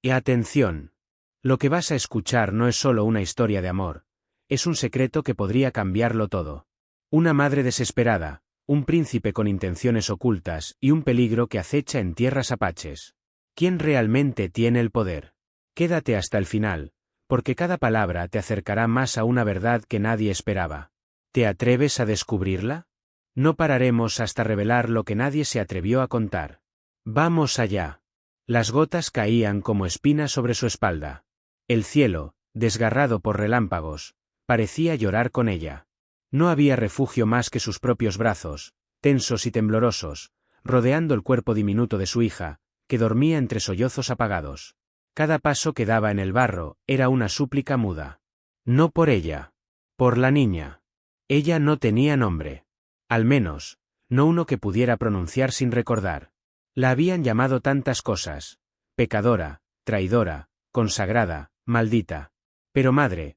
Y atención. Lo que vas a escuchar no es solo una historia de amor, es un secreto que podría cambiarlo todo. Una madre desesperada, un príncipe con intenciones ocultas y un peligro que acecha en tierras apaches. ¿Quién realmente tiene el poder? Quédate hasta el final, porque cada palabra te acercará más a una verdad que nadie esperaba. ¿Te atreves a descubrirla? No pararemos hasta revelar lo que nadie se atrevió a contar. Vamos allá. Las gotas caían como espinas sobre su espalda. El cielo, desgarrado por relámpagos, parecía llorar con ella. No había refugio más que sus propios brazos, tensos y temblorosos, rodeando el cuerpo diminuto de su hija, que dormía entre sollozos apagados. Cada paso que daba en el barro era una súplica muda. No por ella. Por la niña. Ella no tenía nombre. Al menos, no uno que pudiera pronunciar sin recordar. La habían llamado tantas cosas: pecadora, traidora, consagrada, maldita. Pero madre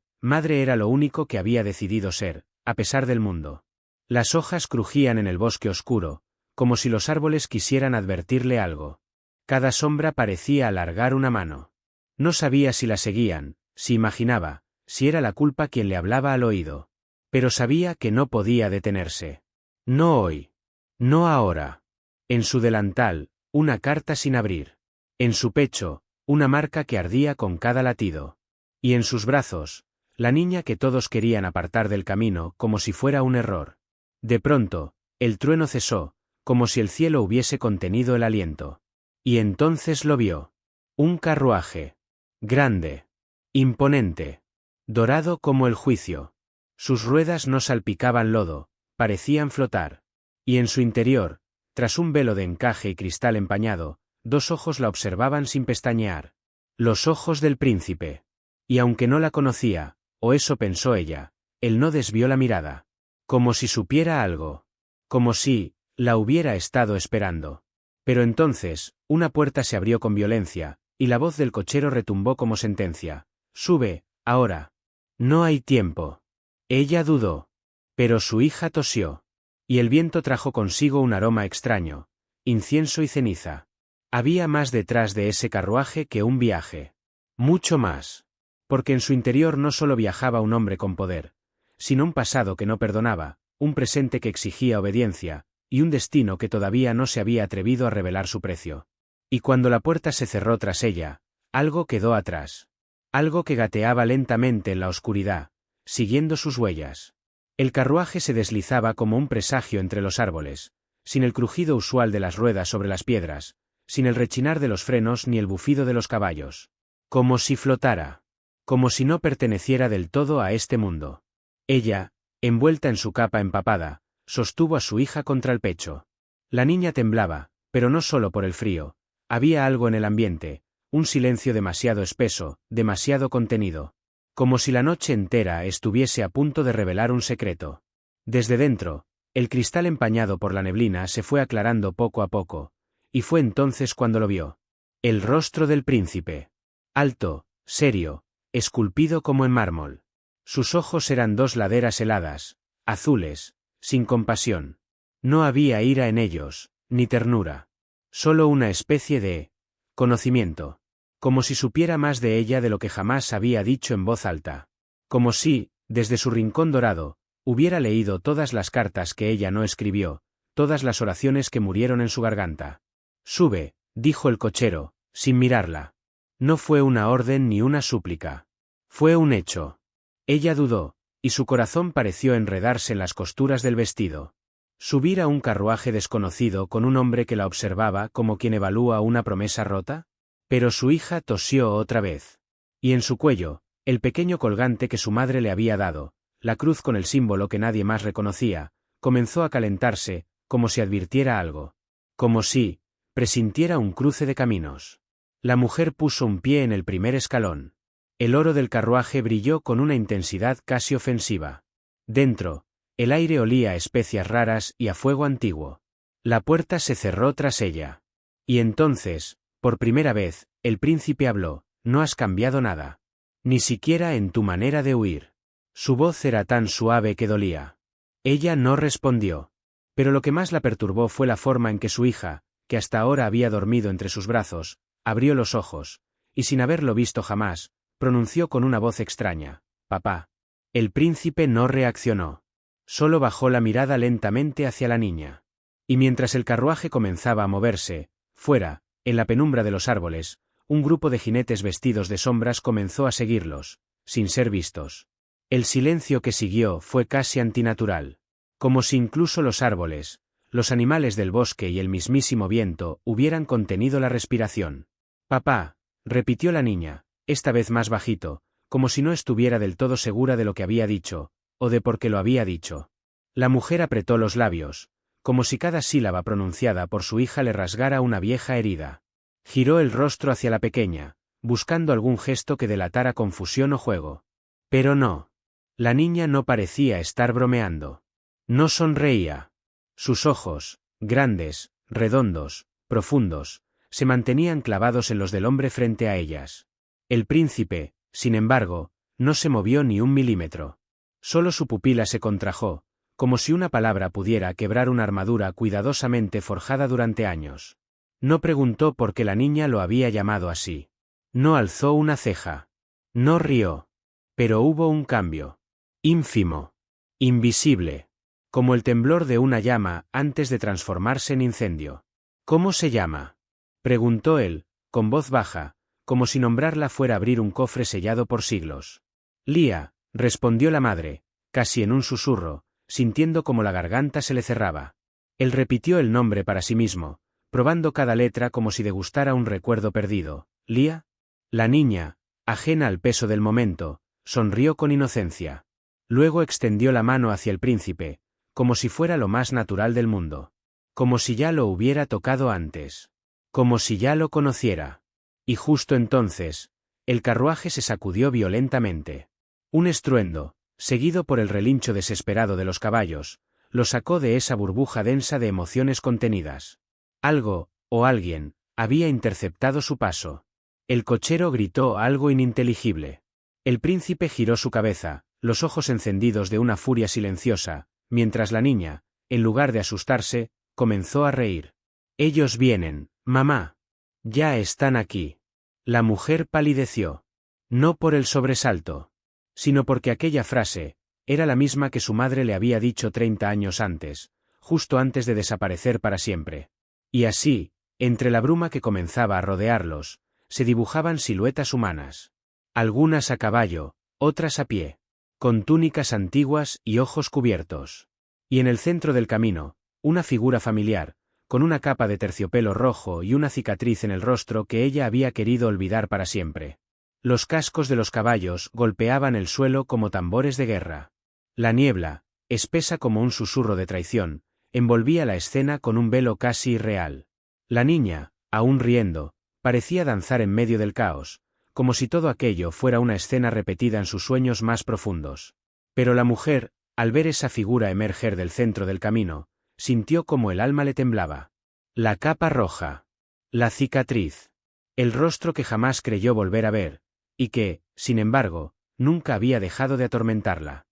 era lo único que había decidido ser, a pesar del mundo. Las hojas crujían en el bosque oscuro, como si los árboles quisieran advertirle algo. Cada sombra parecía alargar una mano. No sabía si la seguían, si imaginaba, si era la culpa quien le hablaba al oído. Pero sabía que no podía detenerse. No hoy. No ahora. En su delantal, una carta sin abrir. En su pecho, una marca que ardía con cada latido. Y en sus brazos, la niña que todos querían apartar del camino como si fuera un error. De pronto, el trueno cesó, como si el cielo hubiese contenido el aliento. Y entonces lo vio. Un carruaje. Grande. Imponente. Dorado como el juicio. Sus ruedas no salpicaban lodo, parecían flotar. Y en su interior, tras un velo de encaje y cristal empañado, dos ojos la observaban sin pestañear. Los ojos del príncipe. Y aunque no la conocía, o eso pensó ella, él no desvió la mirada. Como si supiera algo. Como si la hubiera estado esperando. Pero entonces, una puerta se abrió con violencia, y la voz del cochero retumbó como sentencia. Sube, ahora. No hay tiempo. Ella dudó. Pero su hija tosió. Y el viento trajo consigo un aroma extraño, incienso y ceniza. Había más detrás de ese carruaje que un viaje. Mucho más. Porque en su interior no solo viajaba un hombre con poder, sino un pasado que no perdonaba, un presente que exigía obediencia, y un destino que todavía no se había atrevido a revelar su precio. Y cuando la puerta se cerró tras ella, algo quedó atrás. Algo que gateaba lentamente en la oscuridad, siguiendo sus huellas. El carruaje se deslizaba como un presagio entre los árboles, sin el crujido usual de las ruedas sobre las piedras, sin el rechinar de los frenos ni el bufido de los caballos. Como si flotara. Como si no perteneciera del todo a este mundo. Ella, envuelta en su capa empapada, sostuvo a su hija contra el pecho. La niña temblaba, pero no solo por el frío. Había algo en el ambiente, un silencio demasiado espeso, demasiado contenido. Como si la noche entera estuviese a punto de revelar un secreto. Desde dentro, el cristal empañado por la neblina se fue aclarando poco a poco, y fue entonces cuando lo vio. El rostro del príncipe. Alto, serio, esculpido como en mármol. Sus ojos eran dos laderas heladas, azules, sin compasión. No había ira en ellos, ni ternura. Solo una especie de conocimiento. Como si supiera más de ella de lo que jamás había dicho en voz alta. Como si, desde su rincón dorado, hubiera leído todas las cartas que ella no escribió, todas las oraciones que murieron en su garganta. Sube, dijo el cochero, sin mirarla. No fue una orden ni una súplica. Fue un hecho. Ella dudó, y su corazón pareció enredarse en las costuras del vestido. ¿Subir a un carruaje desconocido con un hombre que la observaba como quien evalúa una promesa rota? Pero su hija tosió otra vez. Y en su cuello, el pequeño colgante que su madre le había dado, la cruz con el símbolo que nadie más reconocía, comenzó a calentarse, como si advirtiera algo. Como si presintiera un cruce de caminos. La mujer puso un pie en el primer escalón. El oro del carruaje brilló con una intensidad casi ofensiva. Dentro, el aire olía a especias raras y a fuego antiguo. La puerta se cerró tras ella. Y entonces, por primera vez, el príncipe habló: no has cambiado nada. Ni siquiera en tu manera de huir. Su voz era tan suave que dolía. Ella no respondió. Pero lo que más la perturbó fue la forma en que su hija, que hasta ahora había dormido entre sus brazos, abrió los ojos, y sin haberlo visto jamás, pronunció con una voz extraña: «Papá». El príncipe no reaccionó. Solo bajó la mirada lentamente hacia la niña. Y mientras el carruaje comenzaba a moverse, fuera, en la penumbra de los árboles, un grupo de jinetes vestidos de sombras comenzó a seguirlos, sin ser vistos. El silencio que siguió fue casi antinatural. Como si incluso los árboles, los animales del bosque y el mismísimo viento hubieran contenido la respiración. «Papá», repitió la niña, esta vez más bajito, como si no estuviera del todo segura de lo que había dicho, o de por qué lo había dicho. La mujer apretó los labios, como si cada sílaba pronunciada por su hija le rasgara una vieja herida. Giró el rostro hacia la pequeña, buscando algún gesto que delatara confusión o juego. Pero no. La niña no parecía estar bromeando. No sonreía. Sus ojos, grandes, redondos, profundos, se mantenían clavados en los del hombre frente a ellas. El príncipe, sin embargo, no se movió ni un milímetro. Solo su pupila se contrajo, como si una palabra pudiera quebrar una armadura cuidadosamente forjada durante años. No preguntó por qué la niña lo había llamado así. No alzó una ceja. No rió. Pero hubo un cambio. Ínfimo. Invisible. Como el temblor de una llama antes de transformarse en incendio. «¿Cómo se llama?», preguntó él, con voz baja, como si nombrarla fuera abrir un cofre sellado por siglos. «Lía», respondió la madre, casi en un susurro, sintiendo como la garganta se le cerraba. Él repitió el nombre para sí mismo, probando cada letra como si degustara un recuerdo perdido. «¿Lía?». La niña, ajena al peso del momento, sonrió con inocencia. Luego extendió la mano hacia el príncipe, como si fuera lo más natural del mundo. Como si ya lo hubiera tocado antes. Como si ya lo conociera. Y justo entonces, el carruaje se sacudió violentamente. Un estruendo, seguido por el relincho desesperado de los caballos, lo sacó de esa burbuja densa de emociones contenidas. Algo, o alguien, había interceptado su paso. El cochero gritó algo ininteligible. El príncipe giró su cabeza, los ojos encendidos de una furia silenciosa, mientras la niña, en lugar de asustarse, comenzó a reír. «Ellos vienen, mamá. Ya están aquí». La mujer palideció. No por el sobresalto, sino porque aquella frase era la misma que su madre le había dicho 30 años antes, justo antes de desaparecer para siempre. Y así, entre la bruma que comenzaba a rodearlos, se dibujaban siluetas humanas. Algunas a caballo, otras a pie, con túnicas antiguas y ojos cubiertos. Y en el centro del camino, una figura familiar, con una capa de terciopelo rojo y una cicatriz en el rostro que ella había querido olvidar para siempre. Los cascos de los caballos golpeaban el suelo como tambores de guerra. La niebla, espesa como un susurro de traición, envolvía la escena con un velo casi irreal. La niña, aún riendo, parecía danzar en medio del caos, como si todo aquello fuera una escena repetida en sus sueños más profundos. Pero la mujer, al ver esa figura emerger del centro del camino, sintió como el alma le temblaba. La capa roja. La cicatriz. El rostro que jamás creyó volver a ver, y que, sin embargo, nunca había dejado de atormentarla.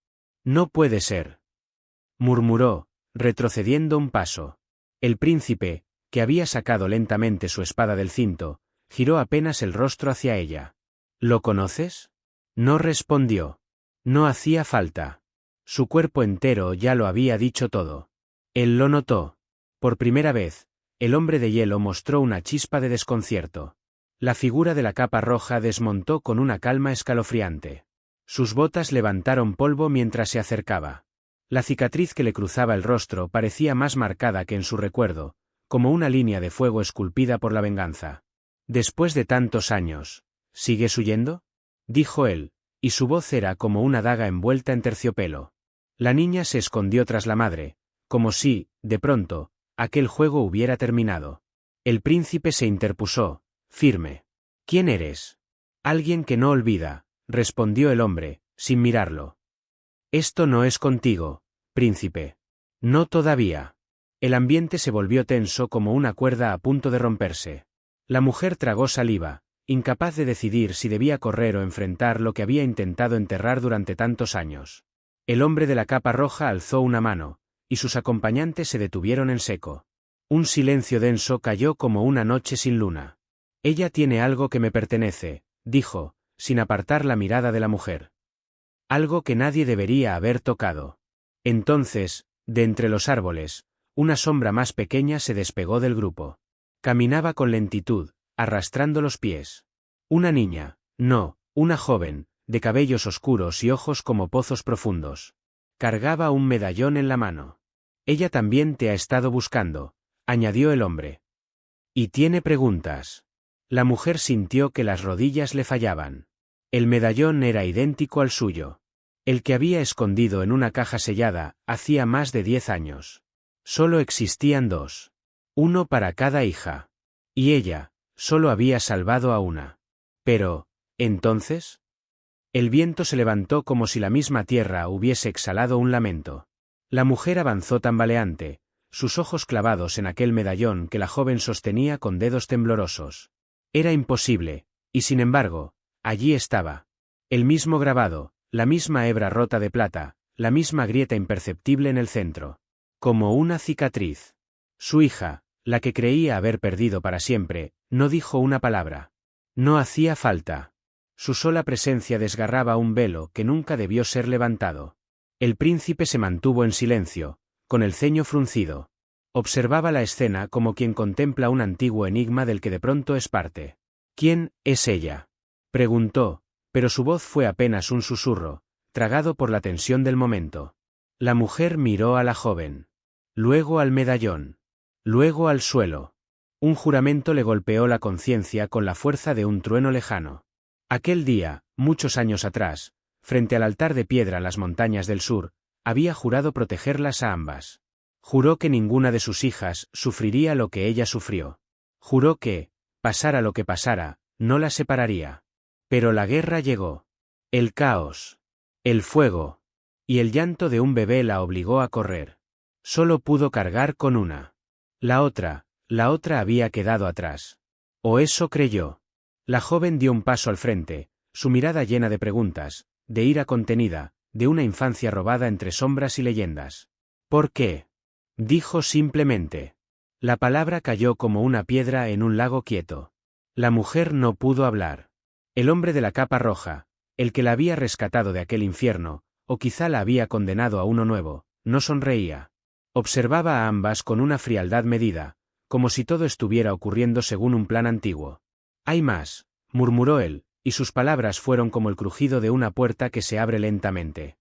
«No puede ser», murmuró, retrocediendo un paso. El príncipe, que había sacado lentamente su espada del cinto, giró apenas el rostro hacia ella. «¿Lo conoces?». No respondió. No hacía falta. Su cuerpo entero ya lo había dicho todo. Él lo notó. Por primera vez, el hombre de hielo mostró una chispa de desconcierto. La figura de la capa roja desmontó con una calma escalofriante. Sus botas levantaron polvo mientras se acercaba. La cicatriz que le cruzaba el rostro parecía más marcada que en su recuerdo, como una línea de fuego esculpida por la venganza. «Después de tantos años, ¿sigues huyendo?», dijo él, y su voz era como una daga envuelta en terciopelo. La niña se escondió tras la madre, como si, de pronto, aquel juego hubiera terminado. El príncipe se interpuso, firme. «¿Quién eres?». «Alguien que no olvida», respondió el hombre, sin mirarlo. «Esto no es contigo, príncipe». «No todavía». El ambiente se volvió tenso como una cuerda a punto de romperse. La mujer tragó saliva, incapaz de decidir si debía correr o enfrentar lo que había intentado enterrar durante tantos años. El hombre de la capa roja alzó una mano, y sus acompañantes se detuvieron en seco. Un silencio denso cayó como una noche sin luna. Ella tiene algo que me pertenece, dijo, sin apartar la mirada de la mujer. Algo que nadie debería haber tocado. Entonces, de entre los árboles, una sombra más pequeña se despegó del grupo. Caminaba con lentitud, arrastrando los pies. Una niña, no, una joven, de cabellos oscuros y ojos como pozos profundos. Cargaba un medallón en la mano. Ella también te ha estado buscando, añadió el hombre. Y tiene preguntas. La mujer sintió que las rodillas le fallaban. El medallón era idéntico al suyo. El que había escondido en una caja sellada, hacía más de 10 años. Solo existían 2. Uno para cada hija. Y ella, solo había salvado a una. Pero, ¿entonces? El viento se levantó como si la misma tierra hubiese exhalado un lamento. La mujer avanzó tambaleante, sus ojos clavados en aquel medallón que la joven sostenía con dedos temblorosos. Era imposible, y sin embargo, allí estaba. El mismo grabado, la misma hebra rota de plata, la misma grieta imperceptible en el centro. Como una cicatriz. Su hija, la que creía haber perdido para siempre, no dijo una palabra. No hacía falta. Su sola presencia desgarraba un velo que nunca debió ser levantado. El príncipe se mantuvo en silencio, con el ceño fruncido. Observaba la escena como quien contempla un antiguo enigma del que de pronto es parte. ¿Quién es ella?, preguntó, pero su voz fue apenas un susurro, tragado por la tensión del momento. La mujer miró a la joven. Luego al medallón. Luego al suelo. Un juramento le golpeó la conciencia con la fuerza de un trueno lejano. Aquel día, muchos años atrás, frente al altar de piedra en las montañas del sur, había jurado protegerlas a ambas. Juró que ninguna de sus hijas sufriría lo que ella sufrió. Juró que, pasara lo que pasara, no las separaría. Pero la guerra llegó. El caos. El fuego. Y el llanto de un bebé la obligó a correr. Solo pudo cargar con una. La otra había quedado atrás. O eso creyó. La joven dio un paso al frente, su mirada llena de preguntas, de ira contenida, de una infancia robada entre sombras y leyendas. ¿Por qué?, dijo simplemente. La palabra cayó como una piedra en un lago quieto. La mujer no pudo hablar. El hombre de la capa roja, el que la había rescatado de aquel infierno, o quizá la había condenado a uno nuevo, no sonreía. Observaba a ambas con una frialdad medida, como si todo estuviera ocurriendo según un plan antiguo. «Hay más», murmuró él, y sus palabras fueron como el crujido de una puerta que se abre lentamente.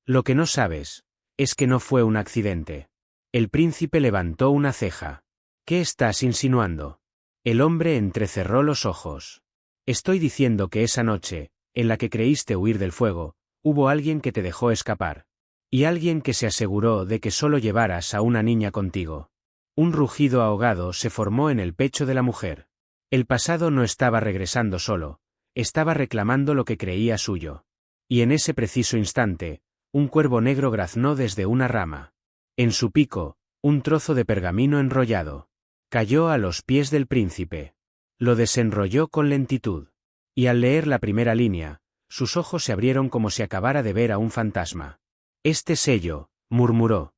«Lo que no sabes, es que no fue un accidente». El príncipe levantó una ceja. «¿Qué estás insinuando?». El hombre entrecerró los ojos. «Estoy diciendo que esa noche, en la que creíste huir del fuego, hubo alguien que te dejó escapar. Y alguien que se aseguró de que solo llevaras a una niña contigo». Un rugido ahogado se formó en el pecho de la mujer. El pasado no estaba regresando solo, estaba reclamando lo que creía suyo. Y en ese preciso instante, un cuervo negro graznó desde una rama. En su pico, un trozo de pergamino enrollado. Cayó a los pies del príncipe. Lo desenrolló con lentitud. Y al leer la primera línea, sus ojos se abrieron como si acabara de ver a un fantasma. «Este sello», murmuró.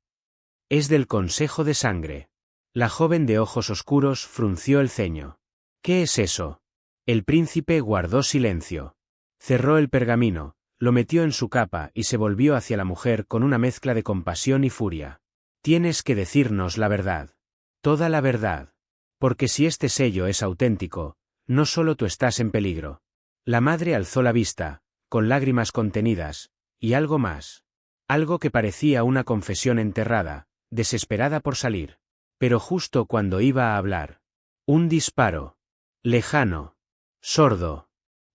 «Es del Consejo de Sangre». La joven de ojos oscuros frunció el ceño. «¿Qué es eso?». El príncipe guardó silencio. Cerró el pergamino, lo metió en su capa y se volvió hacia la mujer con una mezcla de compasión y furia. «Tienes que decirnos la verdad. Toda la verdad. Porque si este sello es auténtico, no solo tú estás en peligro». La madre alzó la vista, con lágrimas contenidas, y algo más. Algo que parecía una confesión enterrada, desesperada por salir. Pero justo cuando iba a hablar. Un disparo. Lejano. Sordo.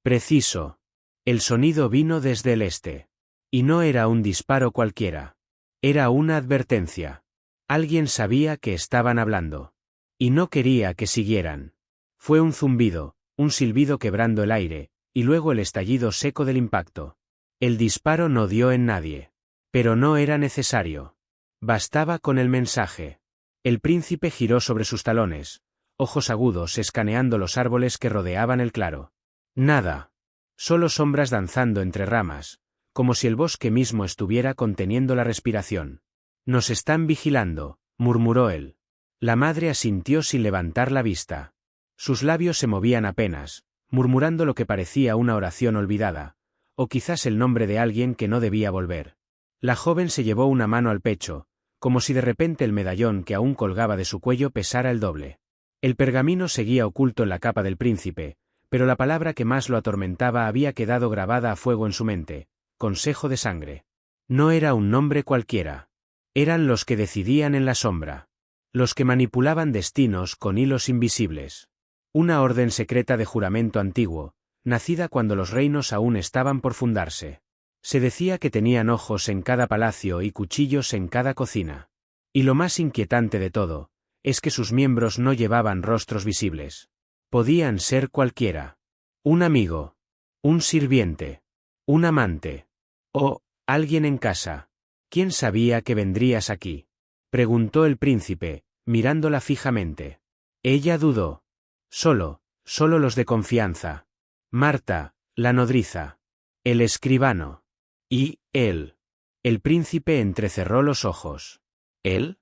Preciso. El sonido vino desde el este. Y no era un disparo cualquiera. Era una advertencia. Alguien sabía que estaban hablando. Y no quería que siguieran. Fue un zumbido, un silbido quebrando el aire, y luego el estallido seco del impacto. El disparo no dio en nadie. Pero no era necesario. Bastaba con el mensaje. El príncipe giró sobre sus talones, ojos agudos escaneando los árboles que rodeaban el claro. Nada. Solo sombras danzando entre ramas, como si el bosque mismo estuviera conteniendo la respiración. «Nos están vigilando», murmuró él. La madre asintió sin levantar la vista. Sus labios se movían apenas, murmurando lo que parecía una oración olvidada, o quizás el nombre de alguien que no debía volver. La joven se llevó una mano al pecho, como si de repente el medallón que aún colgaba de su cuello pesara el doble. El pergamino seguía oculto en la capa del príncipe, pero la palabra que más lo atormentaba había quedado grabada a fuego en su mente: consejo de sangre. No era un nombre cualquiera. Eran los que decidían en la sombra. Los que manipulaban destinos con hilos invisibles. Una orden secreta de juramento antiguo, nacida cuando los reinos aún estaban por fundarse. Se decía que tenían ojos en cada palacio y cuchillos en cada cocina. Y lo más inquietante de todo, es que sus miembros no llevaban rostros visibles. Podían ser cualquiera. Un amigo. Un sirviente. Un amante. O alguien en casa. ¿Quién sabía que vendrías aquí?, preguntó el príncipe, mirándola fijamente. Ella dudó. Solo los de confianza. Marta, la nodriza. El escribano. Y él. El príncipe entrecerró los ojos. ¿Él?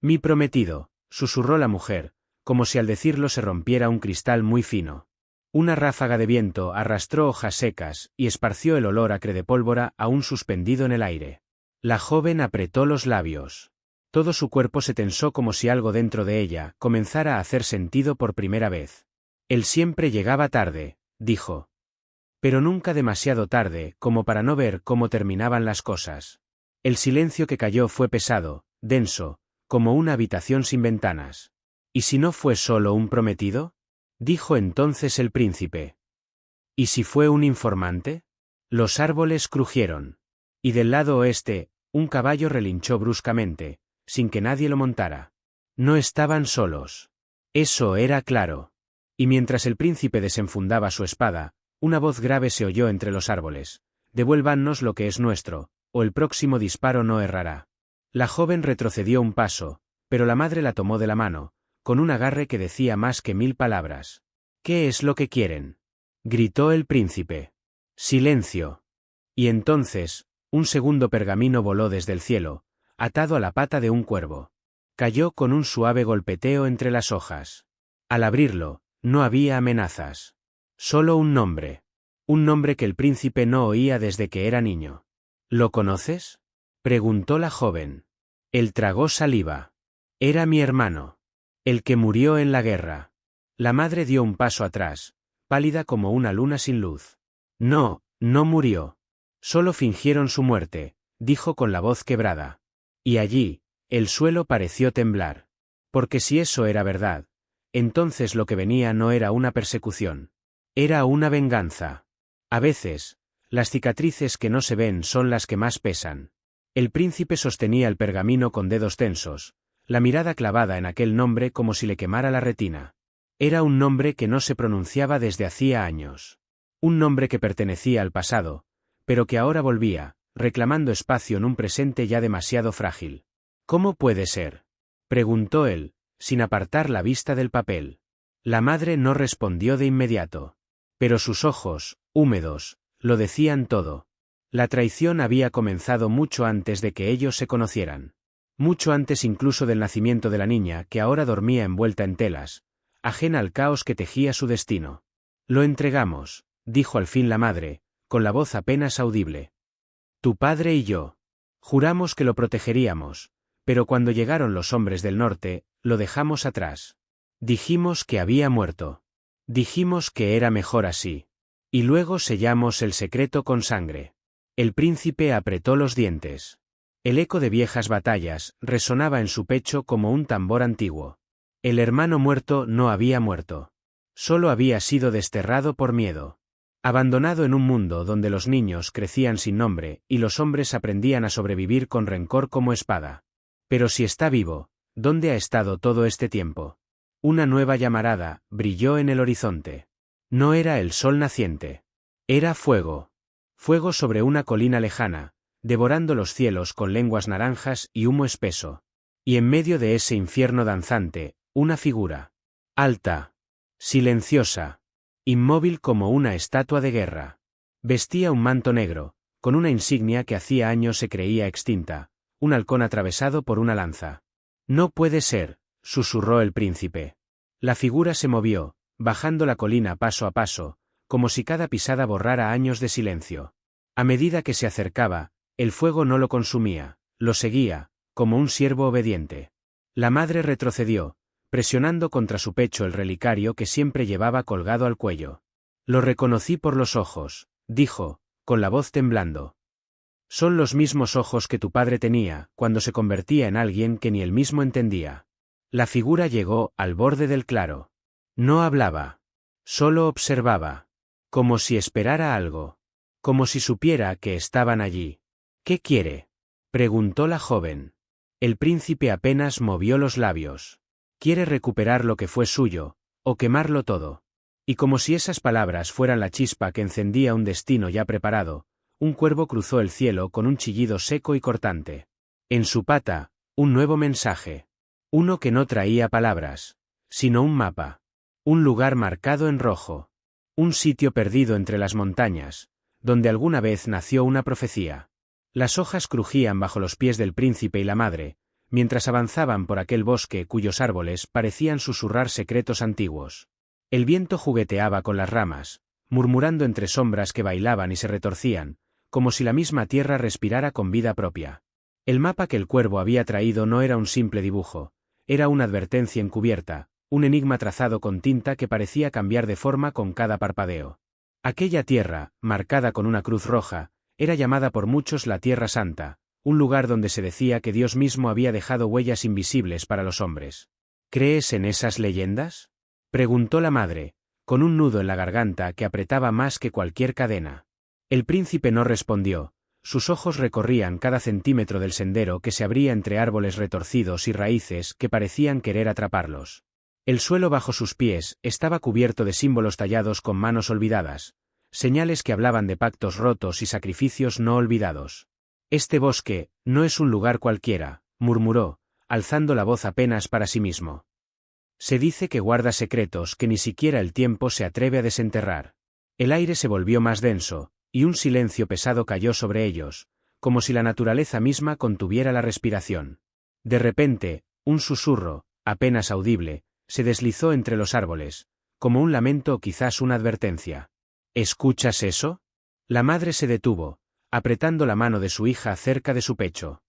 Mi prometido, susurró la mujer, como si al decirlo se rompiera un cristal muy fino. Una ráfaga de viento arrastró hojas secas y esparció el olor acre de pólvora aún suspendido en el aire. La joven apretó los labios. Todo su cuerpo se tensó como si algo dentro de ella comenzara a hacer sentido por primera vez. Él siempre llegaba tarde, dijo. Pero nunca demasiado tarde como para no ver cómo terminaban las cosas. El silencio que cayó fue pesado, denso, como una habitación sin ventanas. ¿Y si no fue solo un prometido?, dijo entonces el príncipe. ¿Y si fue un informante? Los árboles crujieron. Y del lado oeste, un caballo relinchó bruscamente, sin que nadie lo montara. No estaban solos. Eso era claro. Y mientras el príncipe desenfundaba su espada, una voz grave se oyó entre los árboles: devuélvannos lo que es nuestro, o el próximo disparo no errará. La joven retrocedió un paso, pero la madre la tomó de la mano, con un agarre que decía más que 1000 palabras. ¿Qué es lo que quieren?, gritó el príncipe. Silencio. Y entonces, un segundo pergamino voló desde el cielo, atado a la pata de un cuervo. Cayó con un suave golpeteo entre las hojas. Al abrirlo, no había amenazas. Solo un nombre. Un nombre que el príncipe no oía desde que era niño. ¿Lo conoces?, preguntó la joven. Él tragó saliva. Era mi hermano. El que murió en la guerra. La madre dio un paso atrás, pálida como una luna sin luz. No, no murió. Solo fingieron su muerte, dijo con la voz quebrada. Y allí, el suelo pareció temblar. Porque si eso era verdad, entonces lo que venía no era una persecución. Era una venganza. A veces, las cicatrices que no se ven son las que más pesan. El príncipe sostenía el pergamino con dedos tensos, la mirada clavada en aquel nombre como si le quemara la retina. Era un nombre que no se pronunciaba desde hacía años. Un nombre que pertenecía al pasado, pero que ahora volvía, reclamando espacio en un presente ya demasiado frágil. ¿Cómo puede ser?, preguntó él, sin apartar la vista del papel. La madre no respondió de inmediato. Pero sus ojos, húmedos, lo decían todo. La traición había comenzado mucho antes de que ellos se conocieran. Mucho antes incluso del nacimiento de la niña que ahora dormía envuelta en telas, ajena al caos que tejía su destino. Lo entregamos, dijo al fin la madre, con la voz apenas audible. Tu padre y yo. Juramos que lo protegeríamos, pero cuando llegaron los hombres del norte, lo dejamos atrás. Dijimos que había muerto. Dijimos que era mejor así. Y luego sellamos el secreto con sangre. El príncipe apretó los dientes. El eco de viejas batallas resonaba en su pecho como un tambor antiguo. El hermano muerto no había muerto. Solo había sido desterrado por miedo. Abandonado en un mundo donde los niños crecían sin nombre y los hombres aprendían a sobrevivir con rencor como espada. Pero si está vivo, ¿dónde ha estado todo este tiempo? Una nueva llamarada brilló en el horizonte. No era el sol naciente. Era fuego. Fuego sobre una colina lejana, devorando los cielos con lenguas naranjas y humo espeso. Y en medio de ese infierno danzante, una figura. Alta. Silenciosa. Inmóvil como una estatua de guerra. Vestía un manto negro, con una insignia que hacía años se creía extinta, un halcón atravesado por una lanza. No puede ser, susurró el príncipe. La figura se movió, bajando la colina paso a paso, como si cada pisada borrara años de silencio. A medida que se acercaba, el fuego no lo consumía, lo seguía, como un siervo obediente. La madre retrocedió, presionando contra su pecho el relicario que siempre llevaba colgado al cuello. Lo reconocí por los ojos, dijo, con la voz temblando. Son los mismos ojos que tu padre tenía, cuando se convertía en alguien que ni él mismo entendía. La figura llegó al borde del claro. No hablaba. Solo observaba. Como si esperara algo. Como si supiera que estaban allí. ¿Qué quiere?, preguntó la joven. El príncipe apenas movió los labios. Quiere recuperar lo que fue suyo, o quemarlo todo. Y como si esas palabras fueran la chispa que encendía un destino ya preparado, un cuervo cruzó el cielo con un chillido seco y cortante. En su pata, un nuevo mensaje. Uno que no traía palabras, sino un mapa. Un lugar marcado en rojo. Un sitio perdido entre las montañas, donde alguna vez nació una profecía. Las hojas crujían bajo los pies del príncipe y la madre, mientras avanzaban por aquel bosque cuyos árboles parecían susurrar secretos antiguos. El viento jugueteaba con las ramas, murmurando entre sombras que bailaban y se retorcían, como si la misma tierra respirara con vida propia. El mapa que el cuervo había traído no era un simple dibujo, era una advertencia encubierta, un enigma trazado con tinta que parecía cambiar de forma con cada parpadeo. Aquella tierra, marcada con una cruz roja, era llamada por muchos la Tierra Santa, un lugar donde se decía que Dios mismo había dejado huellas invisibles para los hombres. ¿Crees en esas leyendas?, preguntó la madre, con un nudo en la garganta que apretaba más que cualquier cadena. El príncipe no respondió, sus ojos recorrían cada centímetro del sendero que se abría entre árboles retorcidos y raíces que parecían querer atraparlos. El suelo bajo sus pies estaba cubierto de símbolos tallados con manos olvidadas, señales que hablaban de pactos rotos y sacrificios no olvidados. Este bosque no es un lugar cualquiera, murmuró, alzando la voz apenas para sí mismo. Se dice que guarda secretos que ni siquiera el tiempo se atreve a desenterrar. El aire se volvió más denso, y un silencio pesado cayó sobre ellos, como si la naturaleza misma contuviera la respiración. De repente, un susurro, apenas audible, se deslizó entre los árboles, como un lamento o quizás una advertencia. ¿Escuchas eso? La madre se detuvo, apretando la mano de su hija cerca de su pecho.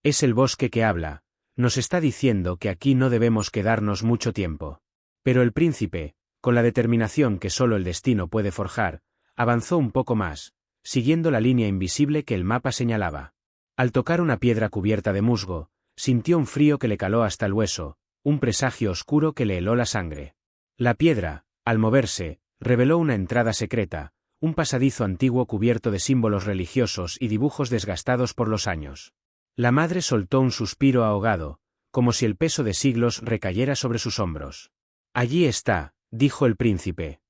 Es el bosque que habla, nos está diciendo que aquí no debemos quedarnos mucho tiempo. Pero el príncipe, con la determinación que solo el destino puede forjar, avanzó un poco más, siguiendo la línea invisible que el mapa señalaba. Al tocar una piedra cubierta de musgo, sintió un frío que le caló hasta el hueso, un presagio oscuro que le heló la sangre. La piedra, al moverse, reveló una entrada secreta, un pasadizo antiguo cubierto de símbolos religiosos y dibujos desgastados por los años. La madre soltó un suspiro ahogado, como si el peso de siglos recayera sobre sus hombros. Allí está, dijo el príncipe.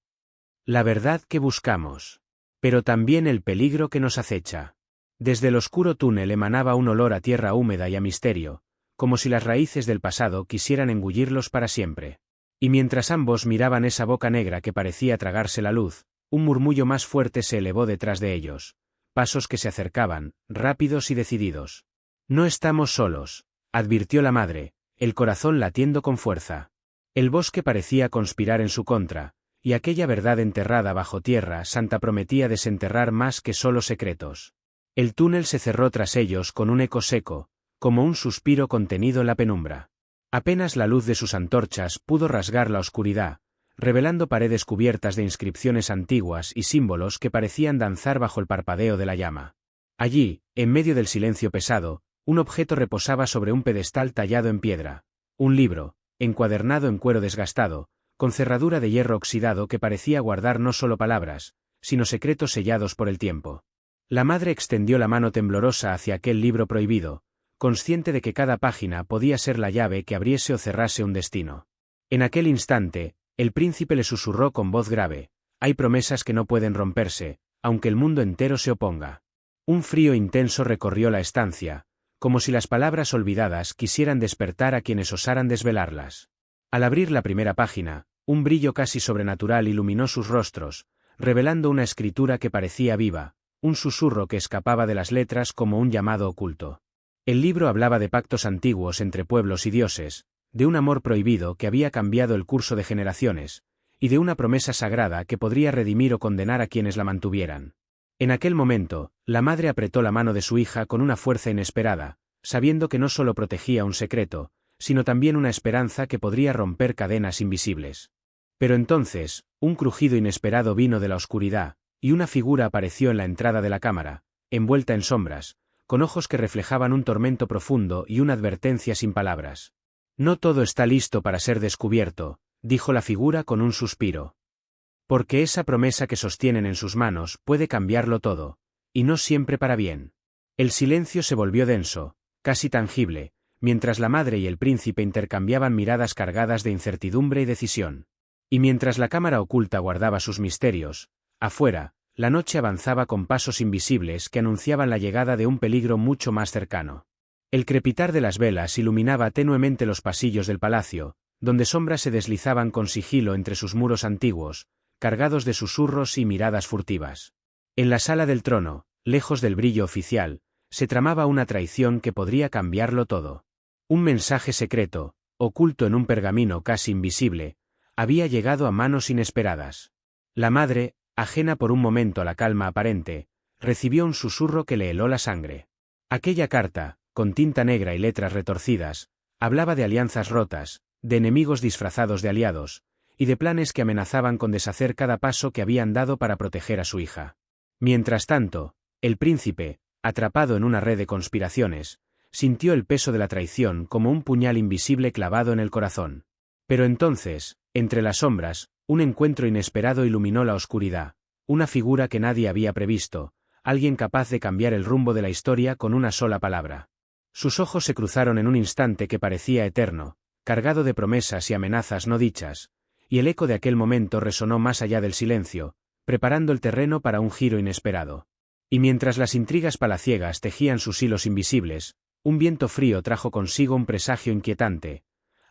La verdad que buscamos. Pero también el peligro que nos acecha. Desde el oscuro túnel emanaba un olor a tierra húmeda y a misterio, como si las raíces del pasado quisieran engullirlos para siempre. Y mientras ambos miraban esa boca negra que parecía tragarse la luz, un murmullo más fuerte se elevó detrás de ellos, pasos que se acercaban, rápidos y decididos. No estamos solos, advirtió la madre, el corazón latiendo con fuerza. El bosque parecía conspirar en su contra, y aquella verdad enterrada bajo tierra santa prometía desenterrar más que solo secretos. El túnel se cerró tras ellos con un eco seco, como un suspiro contenido en la penumbra. Apenas la luz de sus antorchas pudo rasgar la oscuridad, revelando paredes cubiertas de inscripciones antiguas y símbolos que parecían danzar bajo el parpadeo de la llama. Allí, en medio del silencio pesado, un objeto reposaba sobre un pedestal tallado en piedra. Un libro, encuadernado en cuero desgastado, con cerradura de hierro oxidado que parecía guardar no solo palabras, sino secretos sellados por el tiempo. La madre extendió la mano temblorosa hacia aquel libro prohibido, consciente de que cada página podía ser la llave que abriese o cerrase un destino. En aquel instante, el príncipe le susurró con voz grave: hay promesas que no pueden romperse, aunque el mundo entero se oponga. Un frío intenso recorrió la estancia, como si las palabras olvidadas quisieran despertar a quienes osaran desvelarlas. Al abrir la primera página, un brillo casi sobrenatural iluminó sus rostros, revelando una escritura que parecía viva, un susurro que escapaba de las letras como un llamado oculto. El libro hablaba de pactos antiguos entre pueblos y dioses, de un amor prohibido que había cambiado el curso de generaciones, y de una promesa sagrada que podría redimir o condenar a quienes la mantuvieran. En aquel momento, la madre apretó la mano de su hija con una fuerza inesperada, sabiendo que no solo protegía un secreto, sino también una esperanza que podría romper cadenas invisibles. Pero entonces, un crujido inesperado vino de la oscuridad, y una figura apareció en la entrada de la cámara, envuelta en sombras, con ojos que reflejaban un tormento profundo y una advertencia sin palabras. No todo está listo para ser descubierto, dijo la figura con un suspiro. Porque esa promesa que sostienen en sus manos puede cambiarlo todo, y no siempre para bien. El silencio se volvió denso, casi tangible, mientras la madre y el príncipe intercambiaban miradas cargadas de incertidumbre y decisión. Y mientras la cámara oculta guardaba sus misterios, afuera, la noche avanzaba con pasos invisibles que anunciaban la llegada de un peligro mucho más cercano. El crepitar de las velas iluminaba tenuemente los pasillos del palacio, donde sombras se deslizaban con sigilo entre sus muros antiguos, cargados de susurros y miradas furtivas. En la sala del trono, lejos del brillo oficial, se tramaba una traición que podría cambiarlo todo. Un mensaje secreto, oculto en un pergamino casi invisible, había llegado a manos inesperadas. La madre, ajena por un momento a la calma aparente, recibió un susurro que le heló la sangre. Aquella carta, con tinta negra y letras retorcidas, hablaba de alianzas rotas, de enemigos disfrazados de aliados, y de planes que amenazaban con deshacer cada paso que habían dado para proteger a su hija. Mientras tanto, el príncipe, atrapado en una red de conspiraciones, sintió el peso de la traición como un puñal invisible clavado en el corazón. Pero entonces, entre las sombras, un encuentro inesperado iluminó la oscuridad, una figura que nadie había previsto, alguien capaz de cambiar el rumbo de la historia con una sola palabra. Sus ojos se cruzaron en un instante que parecía eterno, cargado de promesas y amenazas no dichas, y el eco de aquel momento resonó más allá del silencio, preparando el terreno para un giro inesperado. Y mientras las intrigas palaciegas tejían sus hilos invisibles, un viento frío trajo consigo un presagio inquietante.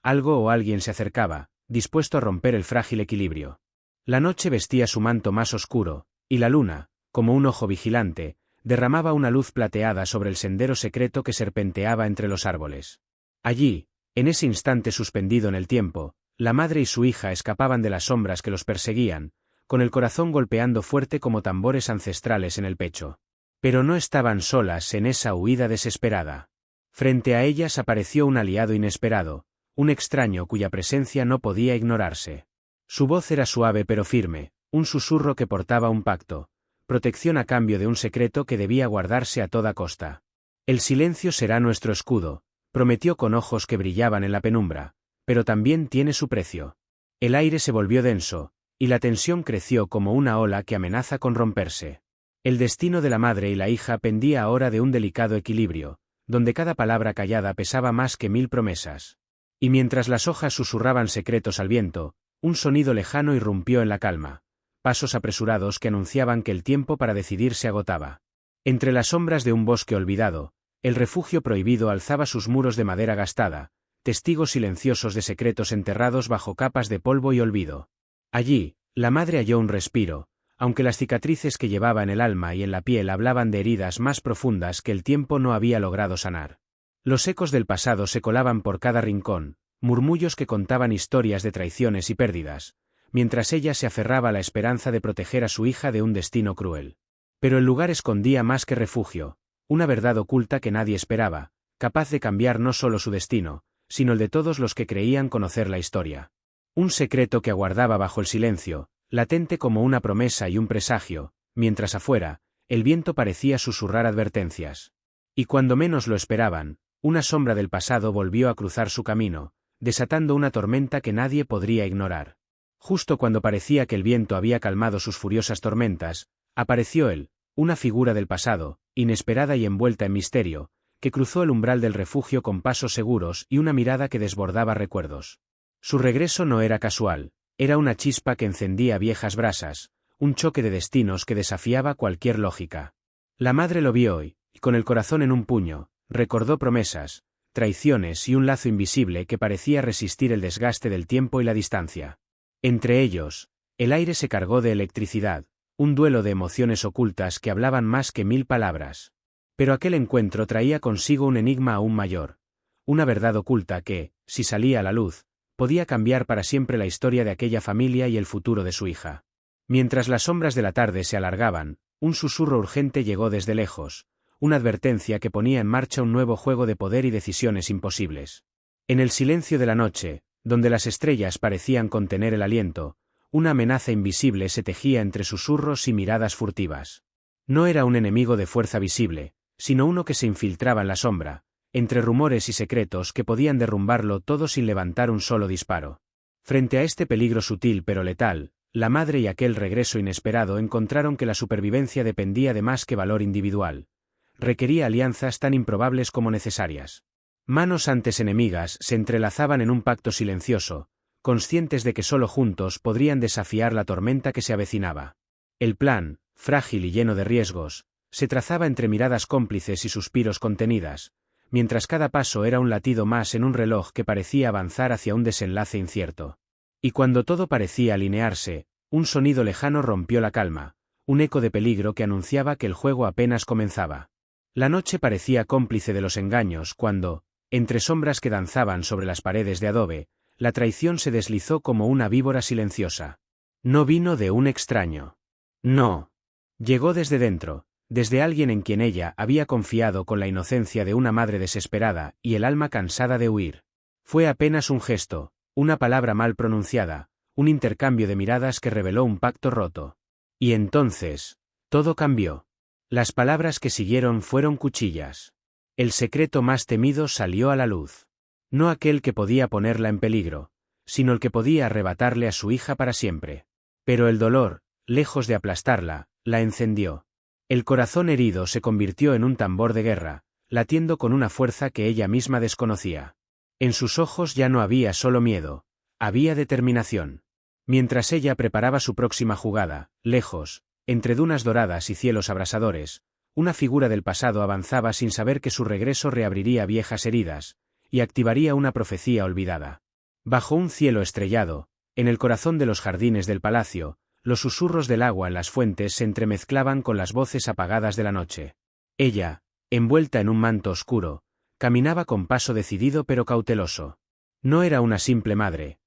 Algo o alguien se acercaba, dispuesto a romper el frágil equilibrio. La noche vestía su manto más oscuro, y la luna, como un ojo vigilante, derramaba una luz plateada sobre el sendero secreto que serpenteaba entre los árboles. Allí, en ese instante suspendido en el tiempo, la madre y su hija escapaban de las sombras que los perseguían, con el corazón golpeando fuerte como tambores ancestrales en el pecho. Pero no estaban solas en esa huida desesperada. Frente a ellas apareció un aliado inesperado, un extraño cuya presencia no podía ignorarse. Su voz era suave pero firme, un susurro que portaba un pacto, protección a cambio de un secreto que debía guardarse a toda costa. El silencio será nuestro escudo, prometió con ojos que brillaban en la penumbra, pero también tiene su precio. El aire se volvió denso, y la tensión creció como una ola que amenaza con romperse. El destino de la madre y la hija pendía ahora de un delicado equilibrio, donde cada palabra callada pesaba más que 1000 promesas. Y mientras las hojas susurraban secretos al viento, un sonido lejano irrumpió en la calma, pasos apresurados que anunciaban que el tiempo para decidir se agotaba. Entre las sombras de un bosque olvidado, el refugio prohibido alzaba sus muros de madera gastada, testigos silenciosos de secretos enterrados bajo capas de polvo y olvido. Allí, la madre halló un respiro, aunque las cicatrices que llevaba en el alma y en la piel hablaban de heridas más profundas que el tiempo no había logrado sanar. Los ecos del pasado se colaban por cada rincón, murmullos que contaban historias de traiciones y pérdidas, mientras ella se aferraba a la esperanza de proteger a su hija de un destino cruel. Pero el lugar escondía más que refugio, una verdad oculta que nadie esperaba, capaz de cambiar no solo su destino, sino el de todos los que creían conocer la historia. Un secreto que aguardaba bajo el silencio, latente como una promesa y un presagio, mientras afuera, el viento parecía susurrar advertencias. Y cuando menos lo esperaban, una sombra del pasado volvió a cruzar su camino, desatando una tormenta que nadie podría ignorar. Justo cuando parecía que el viento había calmado sus furiosas tormentas, apareció él, una figura del pasado, inesperada y envuelta en misterio, que cruzó el umbral del refugio con pasos seguros y una mirada que desbordaba recuerdos. Su regreso no era casual, era una chispa que encendía viejas brasas, un choque de destinos que desafiaba cualquier lógica. La madre lo vio y, con el corazón en un puño, recordó promesas, traiciones y un lazo invisible que parecía resistir el desgaste del tiempo y la distancia. Entre ellos, el aire se cargó de electricidad, un duelo de emociones ocultas que hablaban más que 1000 palabras. Pero aquel encuentro traía consigo un enigma aún mayor, una verdad oculta que, si salía a la luz, podía cambiar para siempre la historia de aquella familia y el futuro de su hija. Mientras las sombras de la tarde se alargaban, un susurro urgente llegó desde lejos, una advertencia que ponía en marcha un nuevo juego de poder y decisiones imposibles. En el silencio de la noche, donde las estrellas parecían contener el aliento, una amenaza invisible se tejía entre susurros y miradas furtivas. No era un enemigo de fuerza visible, sino uno que se infiltraba en la sombra, entre rumores y secretos que podían derrumbarlo todo sin levantar un solo disparo. Frente a este peligro sutil pero letal, la madre y aquel regreso inesperado encontraron que la supervivencia dependía de más que valor individual. Requería alianzas tan improbables como necesarias. Manos antes enemigas se entrelazaban en un pacto silencioso, conscientes de que solo juntos podrían desafiar la tormenta que se avecinaba. El plan, frágil y lleno de riesgos, se trazaba entre miradas cómplices y suspiros contenidas, mientras cada paso era un latido más en un reloj que parecía avanzar hacia un desenlace incierto. Y cuando todo parecía alinearse, un sonido lejano rompió la calma, un eco de peligro que anunciaba que el juego apenas comenzaba. La noche parecía cómplice de los engaños cuando, entre sombras que danzaban sobre las paredes de adobe, la traición se deslizó como una víbora silenciosa. No vino de un extraño. No. Llegó desde dentro, desde alguien en quien ella había confiado con la inocencia de una madre desesperada y el alma cansada de huir. Fue apenas un gesto, una palabra mal pronunciada, un intercambio de miradas que reveló un pacto roto. Y entonces, todo cambió. Las palabras que siguieron fueron cuchillas. El secreto más temido salió a la luz. No aquel que podía ponerla en peligro, sino el que podía arrebatarle a su hija para siempre. Pero el dolor, lejos de aplastarla, la encendió. El corazón herido se convirtió en un tambor de guerra, latiendo con una fuerza que ella misma desconocía. En sus ojos ya no había solo miedo, había determinación. Mientras ella preparaba su próxima jugada, lejos, entre dunas doradas y cielos abrasadores, una figura del pasado avanzaba sin saber que su regreso reabriría viejas heridas, y activaría una profecía olvidada. Bajo un cielo estrellado, en el corazón de los jardines del palacio, los susurros del agua en las fuentes se entremezclaban con las voces apagadas de la noche. Ella, envuelta en un manto oscuro, caminaba con paso decidido pero cauteloso. No era una simple madre.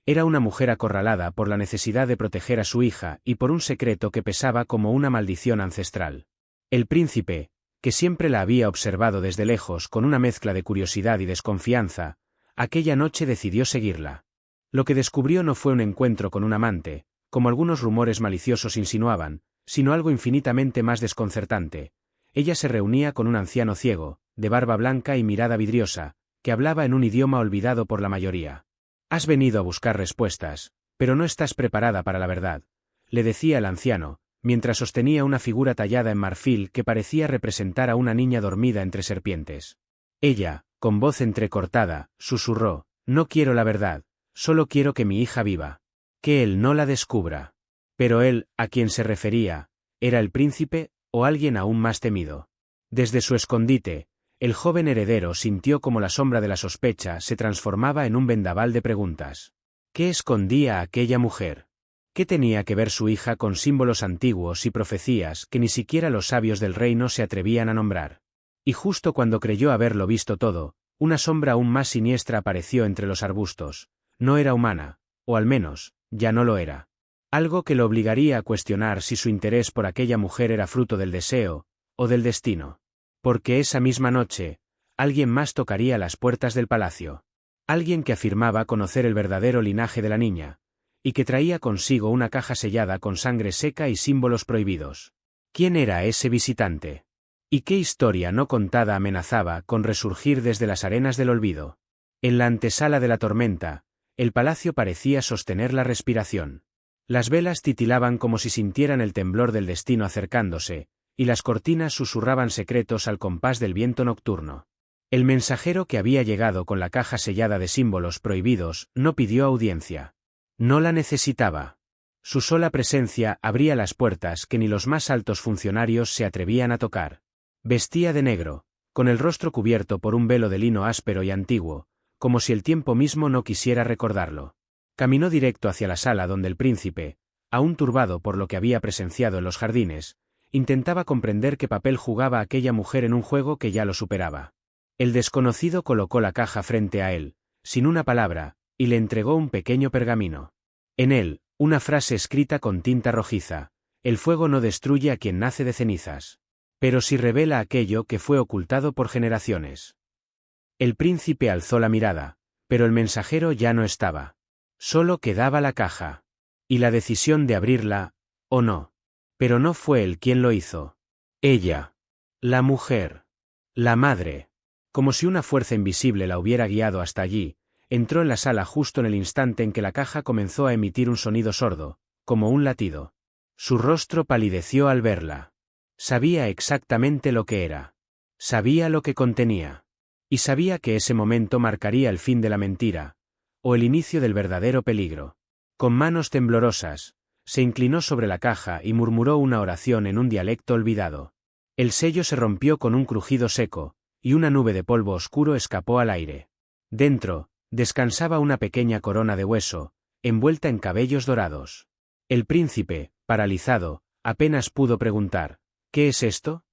Era una mujer acorralada por la necesidad de proteger a su hija y por un secreto que pesaba como una maldición ancestral. El príncipe, que siempre la había observado desde lejos con una mezcla de curiosidad y desconfianza, aquella noche decidió seguirla. Lo que descubrió no fue un encuentro con un amante, como algunos rumores maliciosos insinuaban, sino algo infinitamente más desconcertante. Ella se reunía con un anciano ciego, de barba blanca y mirada vidriosa, que hablaba en un idioma olvidado por la mayoría. «Has venido a buscar respuestas, pero no estás preparada para la verdad», le decía el anciano, mientras sostenía una figura tallada en marfil que parecía representar a una niña dormida entre serpientes. Ella, con voz entrecortada, susurró: «No quiero la verdad, solo quiero que mi hija viva. Que él no la descubra». Pero él, a quien se refería, ¿era el príncipe, o alguien aún más temido? Desde su escondite, el joven heredero sintió como la sombra de la sospecha se transformaba en un vendaval de preguntas. ¿Qué escondía aquella mujer? ¿Qué tenía que ver su hija con símbolos antiguos y profecías que ni siquiera los sabios del reino se atrevían a nombrar? Y justo cuando creyó haberlo visto todo, una sombra aún más siniestra apareció entre los arbustos. No era humana, o al menos, ya no lo era. Algo que lo obligaría a cuestionar si su interés por aquella mujer era fruto del deseo, o del destino. Porque esa misma noche, alguien más tocaría las puertas del palacio. Alguien que afirmaba conocer el verdadero linaje de la niña, y que traía consigo una caja sellada con sangre seca y símbolos prohibidos. ¿Quién era ese visitante? ¿Y qué historia no contada amenazaba con resurgir desde las arenas del olvido? En la antesala de la tormenta, el palacio parecía sostener la respiración. Las velas titilaban como si sintieran el temblor del destino acercándose, y las cortinas susurraban secretos al compás del viento nocturno. El mensajero que había llegado con la caja sellada de símbolos prohibidos no pidió audiencia. No la necesitaba. Su sola presencia abría las puertas que ni los más altos funcionarios se atrevían a tocar. Vestía de negro, con el rostro cubierto por un velo de lino áspero y antiguo, como si el tiempo mismo no quisiera recordarlo. Caminó directo hacia la sala donde el príncipe, aún turbado por lo que había presenciado en los jardines, intentaba comprender qué papel jugaba aquella mujer en un juego que ya lo superaba. El desconocido colocó la caja frente a él, sin una palabra, y le entregó un pequeño pergamino. En él, una frase escrita con tinta rojiza: el fuego no destruye a quien nace de cenizas, pero sí revela aquello que fue ocultado por generaciones. El príncipe alzó la mirada, pero el mensajero ya no estaba. Solo quedaba la caja. Y la decisión de abrirla, o no. Pero no fue él quien lo hizo. Ella. La mujer. La madre. Como si una fuerza invisible la hubiera guiado hasta allí, entró en la sala justo en el instante en que la caja comenzó a emitir un sonido sordo, como un latido. Su rostro palideció al verla. Sabía exactamente lo que era. Sabía lo que contenía. Y sabía que ese momento marcaría el fin de la mentira, o el inicio del verdadero peligro. Con manos temblorosas, se inclinó sobre la caja y murmuró una oración en un dialecto olvidado. El sello se rompió con un crujido seco, y una nube de polvo oscuro escapó al aire. Dentro, descansaba una pequeña corona de hueso, envuelta en cabellos dorados. El príncipe, paralizado, apenas pudo preguntar: ¿qué es esto?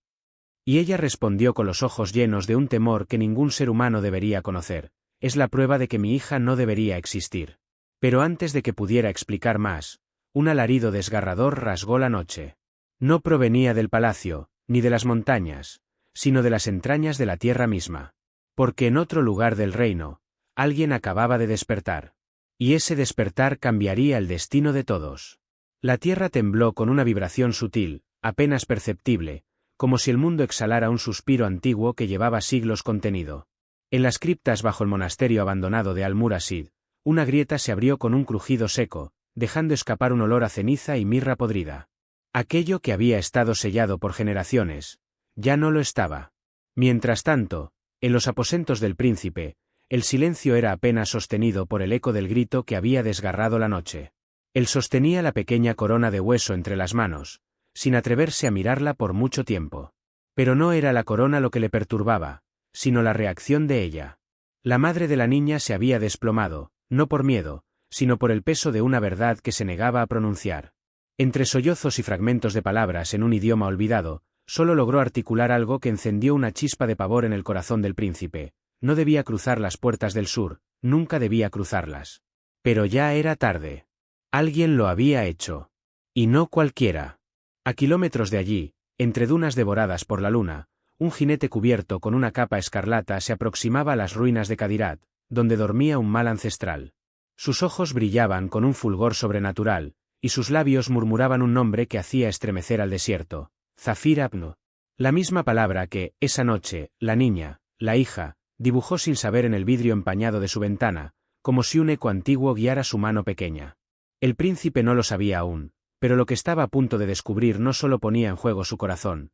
Y ella respondió con los ojos llenos de un temor que ningún ser humano debería conocer: es la prueba de que mi hija no debería existir. Pero antes de que pudiera explicar más, un alarido desgarrador rasgó la noche. No provenía del palacio, ni de las montañas, sino de las entrañas de la tierra misma. Porque en otro lugar del reino, alguien acababa de despertar. Y ese despertar cambiaría el destino de todos. La tierra tembló con una vibración sutil, apenas perceptible, como si el mundo exhalara un suspiro antiguo que llevaba siglos contenido. En las criptas bajo el monasterio abandonado de Al-Murasid, una grieta se abrió con un crujido seco, dejando escapar un olor a ceniza y mirra podrida. Aquello que había estado sellado por generaciones, ya no lo estaba. Mientras tanto, en los aposentos del príncipe, el silencio era apenas sostenido por el eco del grito que había desgarrado la noche. Él sostenía la pequeña corona de hueso entre las manos, sin atreverse a mirarla por mucho tiempo. Pero no era la corona lo que le perturbaba, sino la reacción de ella. La madre de la niña se había desplomado, no por miedo, sino por el peso de una verdad que se negaba a pronunciar. Entre sollozos y fragmentos de palabras en un idioma olvidado, solo logró articular algo que encendió una chispa de pavor en el corazón del príncipe: no debía cruzar las puertas del sur, nunca debía cruzarlas. Pero ya era tarde. Alguien lo había hecho. Y no cualquiera. A kilómetros de allí, entre dunas devoradas por la luna, un jinete cubierto con una capa escarlata se aproximaba a las ruinas de Cadirat, donde dormía un mal ancestral. Sus ojos brillaban con un fulgor sobrenatural, y sus labios murmuraban un nombre que hacía estremecer al desierto: Zafir Abnu. La misma palabra que, esa noche, la niña, la hija, dibujó sin saber en el vidrio empañado de su ventana, como si un eco antiguo guiara su mano pequeña. El príncipe no lo sabía aún, pero lo que estaba a punto de descubrir no solo ponía en juego su corazón,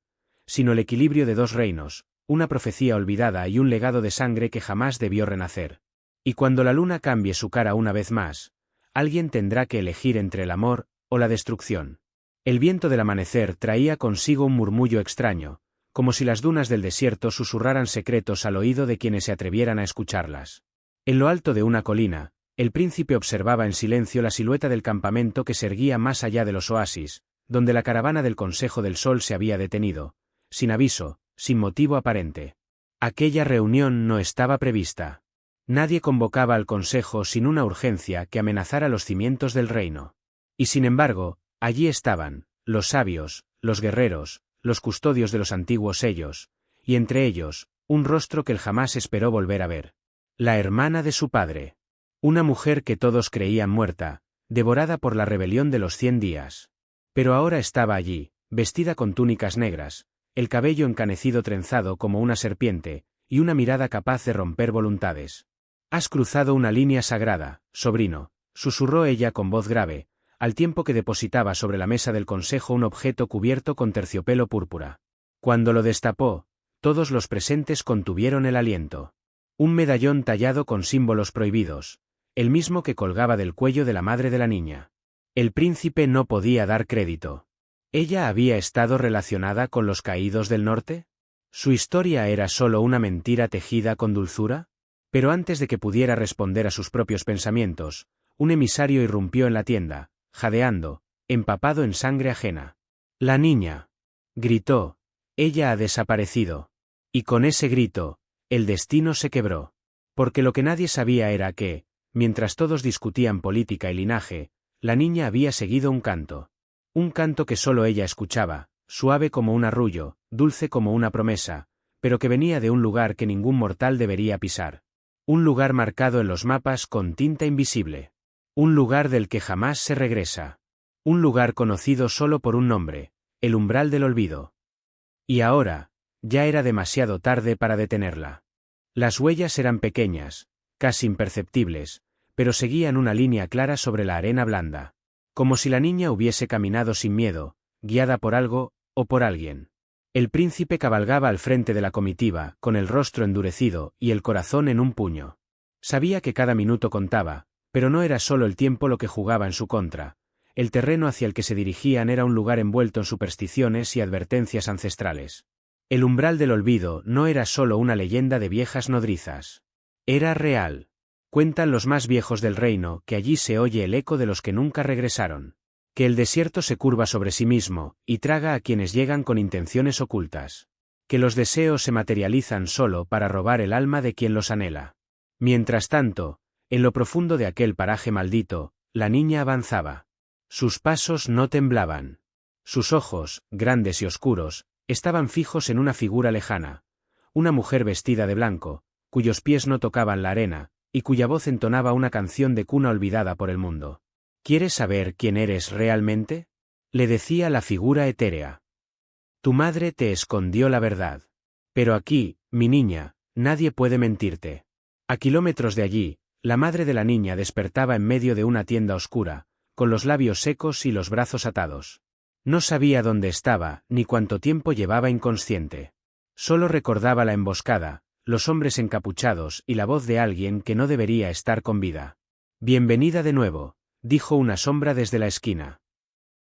sino el equilibrio de dos reinos, una profecía olvidada y un legado de sangre que jamás debió renacer. Y cuando la luna cambie su cara una vez más, alguien tendrá que elegir entre el amor o la destrucción. El viento del amanecer traía consigo un murmullo extraño, como si las dunas del desierto susurraran secretos al oído de quienes se atrevieran a escucharlas. En lo alto de una colina, el príncipe observaba en silencio la silueta del campamento que se erguía más allá de los oasis, donde la caravana del Consejo del Sol se había detenido, sin aviso, sin motivo aparente. Aquella reunión no estaba prevista. Nadie convocaba al Consejo sin una urgencia que amenazara los cimientos del reino. Y sin embargo, allí estaban, los sabios, los guerreros, los custodios de los antiguos sellos, y entre ellos, un rostro que él jamás esperó volver a ver. La hermana de su padre. Una mujer que todos creían muerta, devorada por la rebelión de los 100 días. Pero ahora estaba allí, vestida con túnicas negras, el cabello encanecido trenzado como una serpiente, y una mirada capaz de romper voluntades. «Has cruzado una línea sagrada, sobrino», susurró ella con voz grave, al tiempo que depositaba sobre la mesa del consejo un objeto cubierto con terciopelo púrpura. Cuando lo destapó, todos los presentes contuvieron el aliento. Un medallón tallado con símbolos prohibidos, el mismo que colgaba del cuello de la madre de la niña. El príncipe no podía dar crédito. ¿Ella había estado relacionada con los caídos del norte? ¿Su historia era solo una mentira tejida con dulzura? Pero antes de que pudiera responder a sus propios pensamientos, un emisario irrumpió en la tienda, jadeando, empapado en sangre ajena. «La niña», gritó, «ella ha desaparecido». Y con ese grito, el destino se quebró. Porque lo que nadie sabía era que, Mientras todos discutían política y linaje, la niña había seguido un canto. Un canto que solo ella escuchaba, suave como un arrullo, dulce como una promesa, pero que venía de un lugar que ningún mortal debería pisar. Un lugar marcado en los mapas con tinta invisible. Un lugar del que jamás se regresa. Un lugar conocido solo por un nombre, el umbral del olvido. Y ahora, ya era demasiado tarde para detenerla. Las huellas eran pequeñas, casi imperceptibles, pero seguían una línea clara sobre la arena blanda. Como si la niña hubiese caminado sin miedo, guiada por algo, o por alguien. El príncipe cabalgaba al frente de la comitiva, con el rostro endurecido y el corazón en un puño. Sabía que cada minuto contaba, pero no era solo el tiempo lo que jugaba en su contra. El terreno hacia el que se dirigían era un lugar envuelto en supersticiones y advertencias ancestrales. El umbral del olvido no era solo una leyenda de viejas nodrizas. Era real. Cuentan los más viejos del reino que allí se oye el eco de los que nunca regresaron. Que el desierto se curva sobre sí mismo, y traga a quienes llegan con intenciones ocultas. Que los deseos se materializan solo para robar el alma de quien los anhela. Mientras tanto, en lo profundo de aquel paraje maldito, la niña avanzaba. Sus pasos no temblaban. Sus ojos, grandes y oscuros, estaban fijos en una figura lejana. Una mujer vestida de blanco, cuyos pies no tocaban la arena, y cuya voz entonaba una canción de cuna olvidada por el mundo. ¿Quieres saber quién eres realmente?, le decía la figura etérea. Tu madre te escondió la verdad. Pero aquí, mi niña, nadie puede mentirte. A kilómetros de allí, la madre de la niña despertaba en medio de una tienda oscura, con los labios secos y los brazos atados. No sabía dónde estaba, ni cuánto tiempo llevaba inconsciente. Solo recordaba la emboscada, los hombres encapuchados y la voz de alguien que no debería estar con vida. Bienvenida de nuevo, dijo una sombra desde la esquina.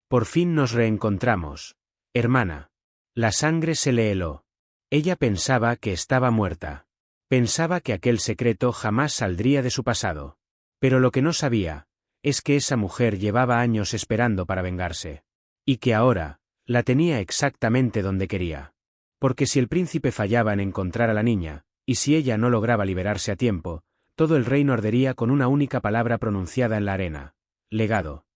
Por fin nos reencontramos, hermana. La sangre se le heló. Ella pensaba que estaba muerta. Pensaba que aquel secreto jamás saldría de su pasado. Pero lo que no sabía, es que esa mujer llevaba años esperando para vengarse. Y que ahora, la tenía exactamente donde quería. Porque si el príncipe fallaba en encontrar a la niña, y si ella no lograba liberarse a tiempo, todo el reino ardería con una única palabra pronunciada en la arena: legado.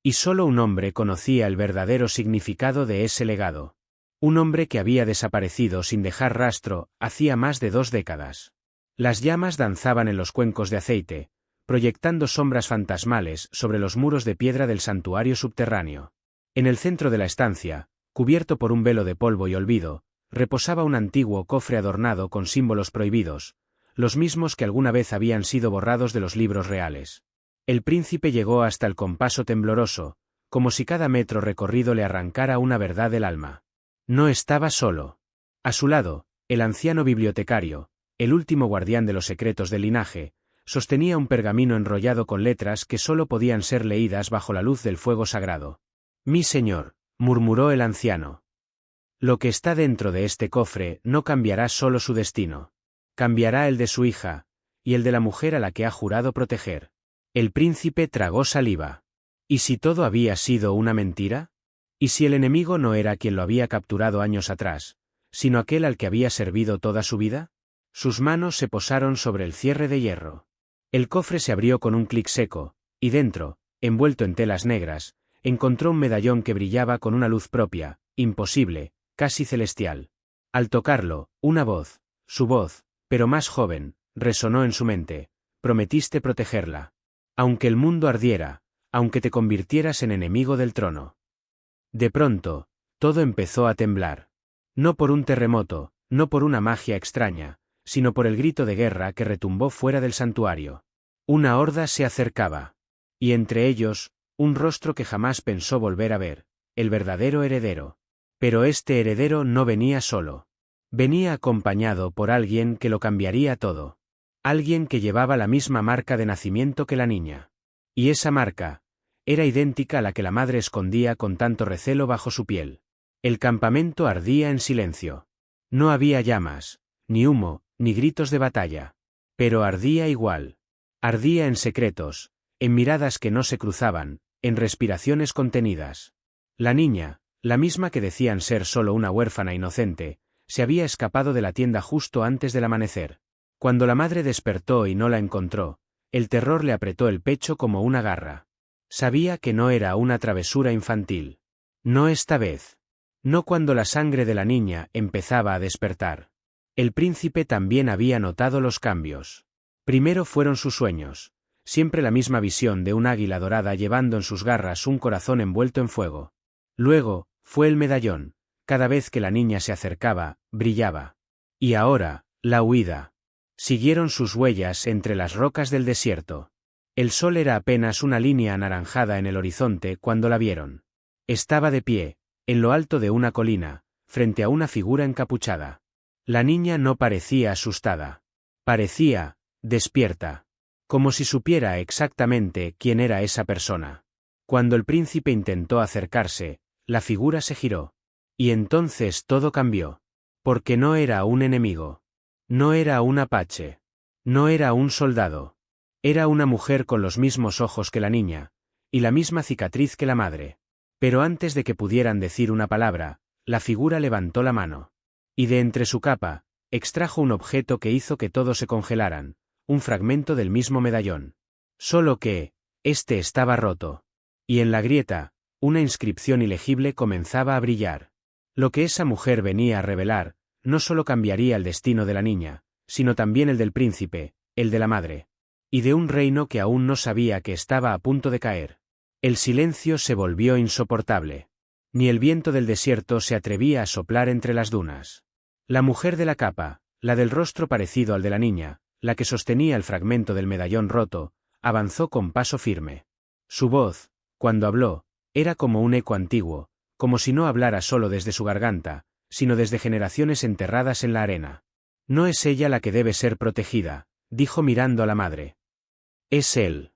Y solo un hombre conocía el verdadero significado de ese legado. Un hombre que había desaparecido sin dejar rastro, hacía más de 2 décadas. Las llamas danzaban en los cuencos de aceite, proyectando sombras fantasmales sobre los muros de piedra del santuario subterráneo. En el centro de la estancia, cubierto por un velo de polvo y olvido, reposaba un antiguo cofre adornado con símbolos prohibidos, los mismos que alguna vez habían sido borrados de los libros reales. El príncipe llegó hasta el compaso tembloroso, como si cada metro recorrido le arrancara una verdad del alma. No estaba solo. A su lado, el anciano bibliotecario, el último guardián de los secretos del linaje, sostenía un pergamino enrollado con letras que solo podían ser leídas bajo la luz del fuego sagrado. Mi señor, murmuró el anciano. Lo que está dentro de este cofre no cambiará solo su destino. Cambiará el de su hija, y el de la mujer a la que ha jurado proteger. El príncipe tragó saliva. ¿Y si todo había sido una mentira? ¿Y si el enemigo no era quien lo había capturado años atrás, sino aquel al que había servido toda su vida? Sus manos se posaron sobre el cierre de hierro. El cofre se abrió con un clic seco, y dentro, envuelto en telas negras, encontró un medallón que brillaba con una luz propia, imposible, casi celestial. Al tocarlo, una voz, su voz, pero más joven, resonó en su mente: prometiste protegerla. Aunque el mundo ardiera, aunque te convirtieras en enemigo del trono. De pronto, todo empezó a temblar. No por un terremoto, no por una magia extraña, sino por el grito de guerra que retumbó fuera del santuario. Una horda se acercaba. Y entre ellos, un rostro que jamás pensó volver a ver, el verdadero heredero. Pero este heredero no venía solo. Venía acompañado por alguien que lo cambiaría todo. Alguien que llevaba la misma marca de nacimiento que la niña. Y esa marca era idéntica a la que la madre escondía con tanto recelo bajo su piel. El campamento ardía en silencio. No había llamas, ni humo, ni gritos de batalla. Pero ardía igual. Ardía en secretos, en miradas que no se cruzaban, en respiraciones contenidas. La niña, la misma que decían ser solo una huérfana inocente, se había escapado de la tienda justo antes del amanecer. Cuando la madre despertó y no la encontró, El terror le apretó el pecho como una garra. Sabía que no era una travesura infantil. No esta vez. No cuando la sangre de la niña empezaba a despertar. El príncipe también había notado los cambios. Primero fueron sus sueños. Siempre la misma visión de un águila dorada llevando en sus garras un corazón envuelto en fuego. Luego, fue el medallón. Cada vez que la niña se acercaba, brillaba. Y ahora, la huida. Siguieron sus huellas entre las rocas del desierto. El sol era apenas una línea anaranjada en el horizonte cuando la vieron. Estaba de pie, en lo alto de una colina, frente a una figura encapuchada. La niña no parecía asustada. Parecía despierta. Como si supiera exactamente quién era esa persona. Cuando el príncipe intentó acercarse, la figura se giró. Y entonces todo cambió. Porque no era un enemigo. No era un apache. No era un soldado. Era una mujer con los mismos ojos que la niña, y la misma cicatriz que la madre. Pero antes de que pudieran decir una palabra, la figura levantó la mano. Y de entre su capa, extrajo un objeto que hizo que todos se congelaran, un fragmento del mismo medallón. Solo que, este estaba roto. Y en la grieta, una inscripción ilegible comenzaba a brillar. Lo que esa mujer venía a revelar, no solo cambiaría el destino de la niña, sino también el del príncipe, el de la madre. Y de un reino que aún no sabía que estaba a punto de caer. El silencio se volvió insoportable. Ni el viento del desierto se atrevía a soplar entre las dunas. La mujer de la capa, la del rostro parecido al de la niña, la que sostenía el fragmento del medallón roto, avanzó con paso firme. Su voz, cuando habló, era como un eco antiguo, como si no hablara solo desde su garganta, sino desde generaciones enterradas en la arena. No es ella la que debe ser protegida, dijo mirando a la madre. Es él.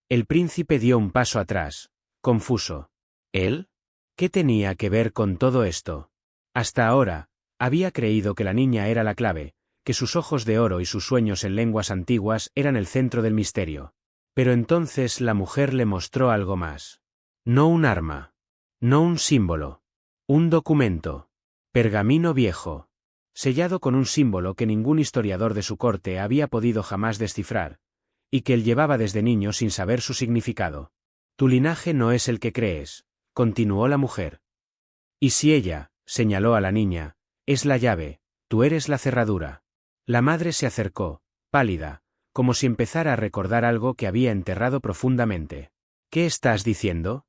El príncipe dio un paso atrás, confuso. ¿Él? ¿Qué tenía que ver con todo esto? Hasta ahora, había creído que la niña era la clave, que sus ojos de oro y sus sueños en lenguas antiguas eran el centro del misterio. Pero entonces la mujer le mostró algo más. No un arma. No un símbolo. Un documento. Pergamino viejo. Sellado con un símbolo que ningún historiador de su corte había podido jamás descifrar, y que él llevaba desde niño sin saber su significado. Tu linaje no es el que crees, continuó la mujer. Y si ella, señaló a la niña, es la llave, tú eres la cerradura. La madre se acercó, pálida, como si empezara a recordar algo que había enterrado profundamente. ¿Qué estás diciendo?,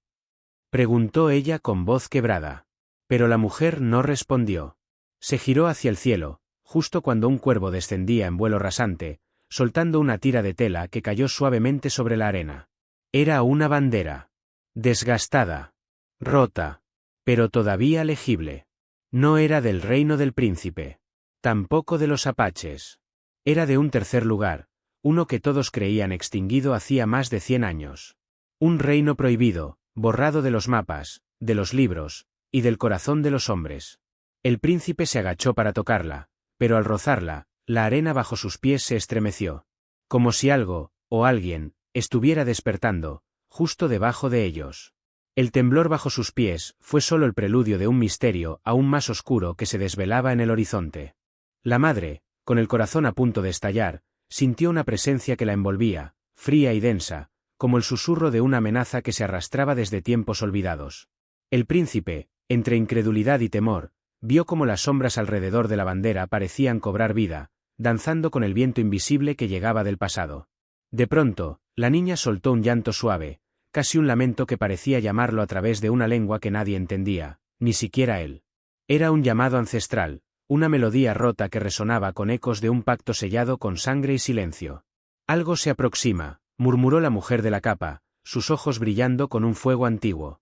preguntó ella con voz quebrada. Pero la mujer no respondió. Se giró hacia el cielo, justo cuando un cuervo descendía en vuelo rasante, soltando una tira de tela que cayó suavemente sobre la arena. Era una bandera. Desgastada. Rota. Pero todavía legible. No era del reino del príncipe. Tampoco de los apaches. Era de un tercer lugar, uno que todos creían extinguido hacía más de 100 años. Un reino prohibido, borrado de los mapas, de los libros, y del corazón de los hombres. El príncipe se agachó para tocarla, pero al rozarla, la arena bajo sus pies se estremeció. Como si algo, o alguien, estuviera despertando, justo debajo de ellos. El temblor bajo sus pies fue solo el preludio de un misterio aún más oscuro que se desvelaba en el horizonte. La madre, con el corazón a punto de estallar, sintió una presencia que la envolvía, fría y densa, como el susurro de una amenaza que se arrastraba desde tiempos olvidados. El príncipe, entre incredulidad y temor, vio cómo las sombras alrededor de la bandera parecían cobrar vida, danzando con el viento invisible que llegaba del pasado. De pronto, la niña soltó un llanto suave, casi un lamento que parecía llamarlo a través de una lengua que nadie entendía, ni siquiera él. Era un llamado ancestral, una melodía rota que resonaba con ecos de un pacto sellado con sangre y silencio. Algo se aproxima, murmuró la mujer de la capa, sus ojos brillando con un fuego antiguo.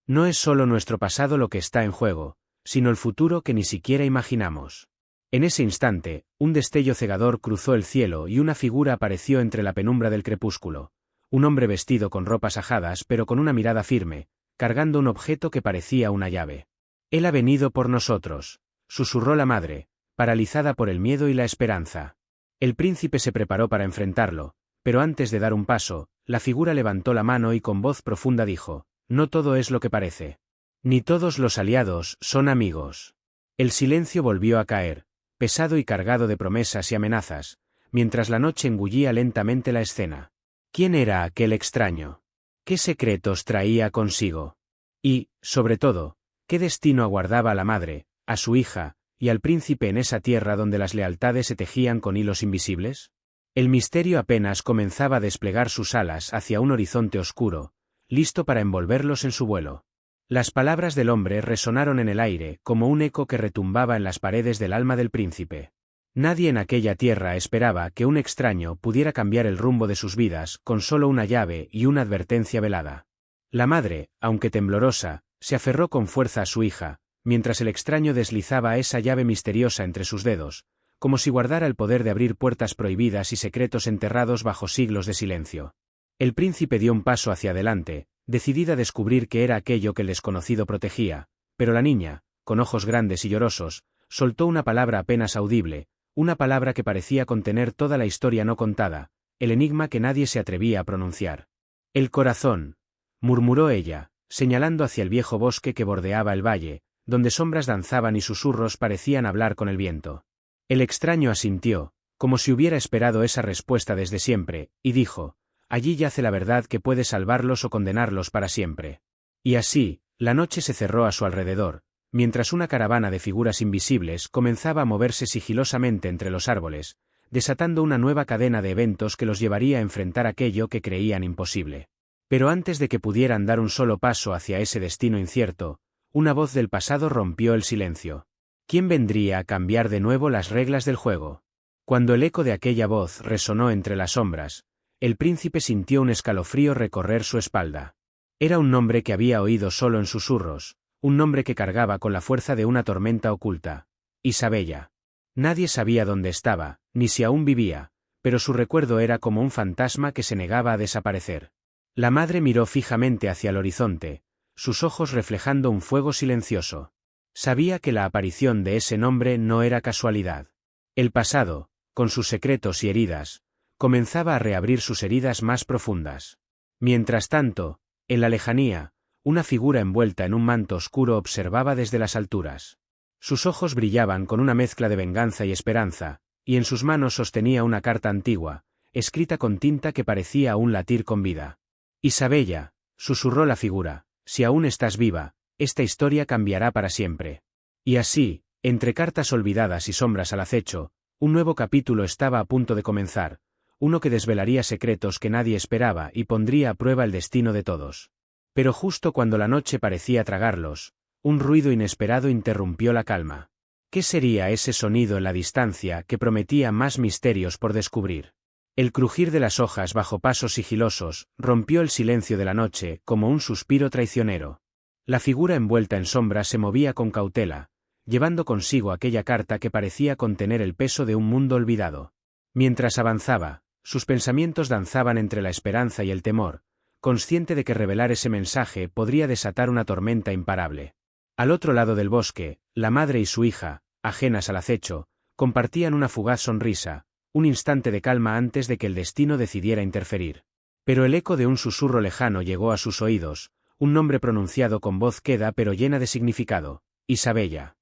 No es solo nuestro pasado lo que está en juego, sino el futuro que ni siquiera imaginamos. En ese instante, un destello cegador cruzó el cielo y una figura apareció entre la penumbra del crepúsculo. Un hombre vestido con ropas ajadas pero con una mirada firme, cargando un objeto que parecía una llave. Él ha venido por nosotros, susurró la madre, paralizada por el miedo y la esperanza. El príncipe se preparó para enfrentarlo, pero antes de dar un paso, la figura levantó la mano y con voz profunda dijo: no todo es lo que parece. Ni todos los aliados son amigos. El silencio volvió a caer, pesado y cargado de promesas y amenazas, mientras la noche engullía lentamente la escena. ¿Quién era aquel extraño? ¿Qué secretos traía consigo? Y, sobre todo, ¿qué destino aguardaba a la madre, a su hija, y al príncipe en esa tierra donde las lealtades se tejían con hilos invisibles? El misterio apenas comenzaba a desplegar sus alas hacia un horizonte oscuro, listo para envolverlos en su vuelo. Las palabras del hombre resonaron en el aire como un eco que retumbaba en las paredes del alma del príncipe. Nadie en aquella tierra esperaba que un extraño pudiera cambiar el rumbo de sus vidas con solo una llave y una advertencia velada. La madre, aunque temblorosa, se aferró con fuerza a su hija, mientras el extraño deslizaba esa llave misteriosa entre sus dedos, como si guardara el poder de abrir puertas prohibidas y secretos enterrados bajo siglos de silencio. El príncipe dio un paso hacia adelante, decidida a descubrir qué era aquello que el desconocido protegía, pero la niña, con ojos grandes y llorosos, soltó una palabra apenas audible, una palabra que parecía contener toda la historia no contada, el enigma que nadie se atrevía a pronunciar. El corazón, murmuró ella, señalando hacia el viejo bosque que bordeaba el valle, donde sombras danzaban y susurros parecían hablar con el viento. El extraño asintió, como si hubiera esperado esa respuesta desde siempre, y dijo: allí yace la verdad que puede salvarlos o condenarlos para siempre. Y así, la noche se cerró a su alrededor, mientras una caravana de figuras invisibles comenzaba a moverse sigilosamente entre los árboles, desatando una nueva cadena de eventos que los llevaría a enfrentar aquello que creían imposible. Pero antes de que pudieran dar un solo paso hacia ese destino incierto, una voz del pasado rompió el silencio. ¿Quién vendría a cambiar de nuevo las reglas del juego? Cuando el eco de aquella voz resonó entre las sombras, el príncipe sintió un escalofrío recorrer su espalda. Era un nombre que había oído solo en susurros, un nombre que cargaba con la fuerza de una tormenta oculta: Isabella. Nadie sabía dónde estaba, ni si aún vivía, pero su recuerdo era como un fantasma que se negaba a desaparecer. La madre miró fijamente hacia el horizonte, sus ojos reflejando un fuego silencioso. Sabía que la aparición de ese nombre no era casualidad. El pasado, con sus secretos y heridas, comenzaba a reabrir sus heridas más profundas. Mientras tanto, en la lejanía, una figura envuelta en un manto oscuro observaba desde las alturas. Sus ojos brillaban con una mezcla de venganza y esperanza, y en sus manos sostenía una carta antigua, escrita con tinta que parecía aún latir con vida. Isabella, susurró la figura, si aún estás viva, esta historia cambiará para siempre. Y así, entre cartas olvidadas y sombras al acecho, un nuevo capítulo estaba a punto de comenzar, uno que desvelaría secretos que nadie esperaba y pondría a prueba el destino de todos. Pero justo cuando la noche parecía tragarlos, un ruido inesperado interrumpió la calma. ¿Qué sería ese sonido en la distancia que prometía más misterios por descubrir? El crujir de las hojas bajo pasos sigilosos rompió el silencio de la noche como un suspiro traicionero. La figura envuelta en sombras se movía con cautela, llevando consigo aquella carta que parecía contener el peso de un mundo olvidado. Mientras avanzaba, sus pensamientos danzaban entre la esperanza y el temor, consciente de que revelar ese mensaje podría desatar una tormenta imparable. Al otro lado del bosque, la madre y su hija, ajenas al acecho, compartían una fugaz sonrisa, un instante de calma antes de que el destino decidiera interferir. Pero el eco de un susurro lejano llegó a sus oídos, un nombre pronunciado con voz queda pero llena de significado: Isabella.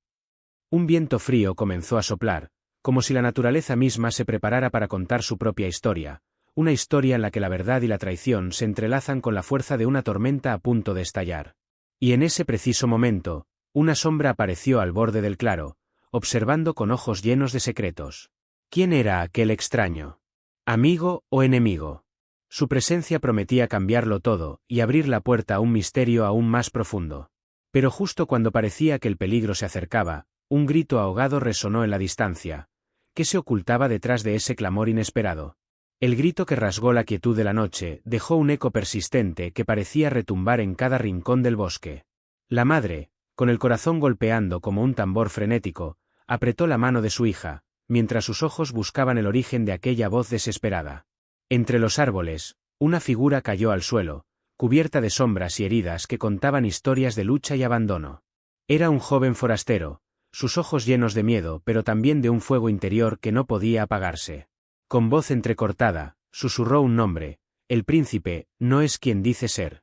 Un viento frío comenzó a soplar, como si la naturaleza misma se preparara para contar su propia historia, una historia en la que la verdad y la traición se entrelazan con la fuerza de una tormenta a punto de estallar. Y en ese preciso momento, una sombra apareció al borde del claro, observando con ojos llenos de secretos. ¿Quién era aquel extraño? ¿Amigo o enemigo? Su presencia prometía cambiarlo todo y abrir la puerta a un misterio aún más profundo. Pero justo cuando parecía que el peligro se acercaba, un grito ahogado resonó en la distancia. ¿Qué se ocultaba detrás de ese clamor inesperado? El grito que rasgó la quietud de la noche dejó un eco persistente que parecía retumbar en cada rincón del bosque. La madre, con el corazón golpeando como un tambor frenético, apretó la mano de su hija, mientras sus ojos buscaban el origen de aquella voz desesperada. Entre los árboles, una figura cayó al suelo, cubierta de sombras y heridas que contaban historias de lucha y abandono. Era un joven forastero, sus ojos llenos de miedo pero también de un fuego interior que no podía apagarse. Con voz entrecortada, susurró un nombre: el príncipe no es quien dice ser.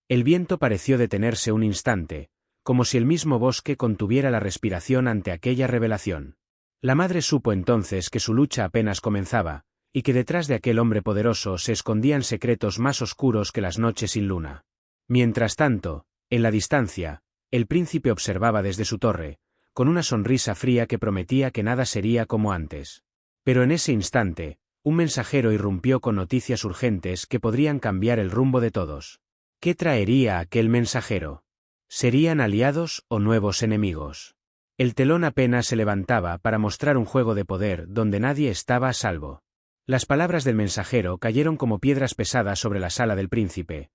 El viento pareció detenerse un instante, como si el mismo bosque contuviera la respiración ante aquella revelación. La madre supo entonces que su lucha apenas comenzaba, y que detrás de aquel hombre poderoso se escondían secretos más oscuros que las noches sin luna. Mientras tanto, en la distancia, el príncipe observaba desde su torre, con una sonrisa fría que prometía que nada sería como antes. Pero en ese instante, un mensajero irrumpió con noticias urgentes que podrían cambiar el rumbo de todos. ¿Qué traería aquel mensajero? ¿Serían aliados o nuevos enemigos? El telón apenas se levantaba para mostrar un juego de poder donde nadie estaba a salvo. Las palabras del mensajero cayeron como piedras pesadas sobre la sala del príncipe.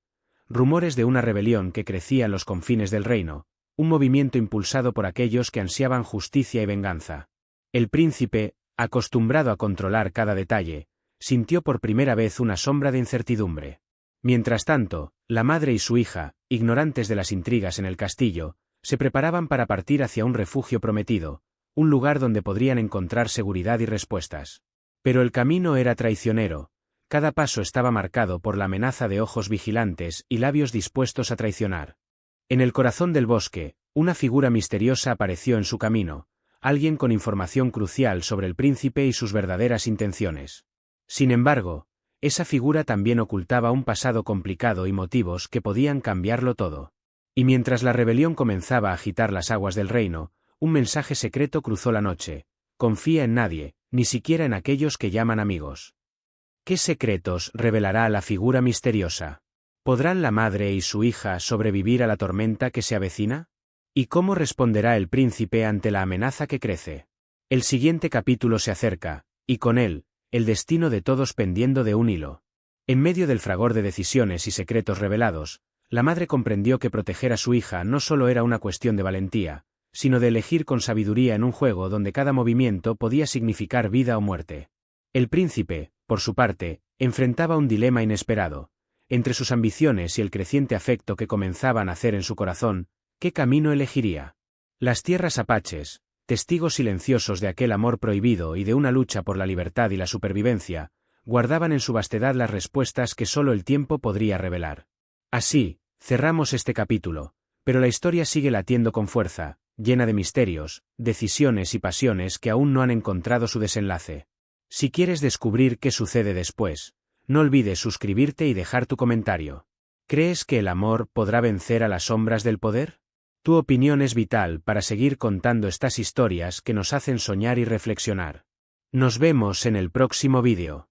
Rumores de una rebelión que crecía en los confines del reino, un movimiento impulsado por aquellos que ansiaban justicia y venganza. El príncipe, acostumbrado a controlar cada detalle, sintió por primera vez una sombra de incertidumbre. Mientras tanto, la madre y su hija, ignorantes de las intrigas en el castillo, se preparaban para partir hacia un refugio prometido, un lugar donde podrían encontrar seguridad y respuestas. Pero el camino era traicionero, cada paso estaba marcado por la amenaza de ojos vigilantes y labios dispuestos a traicionar. En el corazón del bosque, una figura misteriosa apareció en su camino, alguien con información crucial sobre el príncipe y sus verdaderas intenciones. Sin embargo, esa figura también ocultaba un pasado complicado y motivos que podían cambiarlo todo. Y mientras la rebelión comenzaba a agitar las aguas del reino, un mensaje secreto cruzó la noche: confía en nadie, ni siquiera en aquellos que llaman amigos. ¿Qué secretos revelará la figura misteriosa? ¿Podrán la madre y su hija sobrevivir a la tormenta que se avecina? ¿Y cómo responderá el príncipe ante la amenaza que crece? El siguiente capítulo se acerca, y con él, el destino de todos pendiendo de un hilo. En medio del fragor de decisiones y secretos revelados, la madre comprendió que proteger a su hija no solo era una cuestión de valentía, sino de elegir con sabiduría en un juego donde cada movimiento podía significar vida o muerte. El príncipe, por su parte, enfrentaba un dilema inesperado. Entre sus ambiciones y el creciente afecto que comenzaba a nacer en su corazón, ¿qué camino elegiría? Las tierras apaches, testigos silenciosos de aquel amor prohibido y de una lucha por la libertad y la supervivencia, guardaban en su vastedad las respuestas que solo el tiempo podría revelar. Así, cerramos este capítulo, pero la historia sigue latiendo con fuerza, llena de misterios, decisiones y pasiones que aún no han encontrado su desenlace. Si quieres descubrir qué sucede después, no olvides suscribirte y dejar tu comentario. ¿Crees que el amor podrá vencer a las sombras del poder? Tu opinión es vital para seguir contando estas historias que nos hacen soñar y reflexionar. Nos vemos en el próximo vídeo.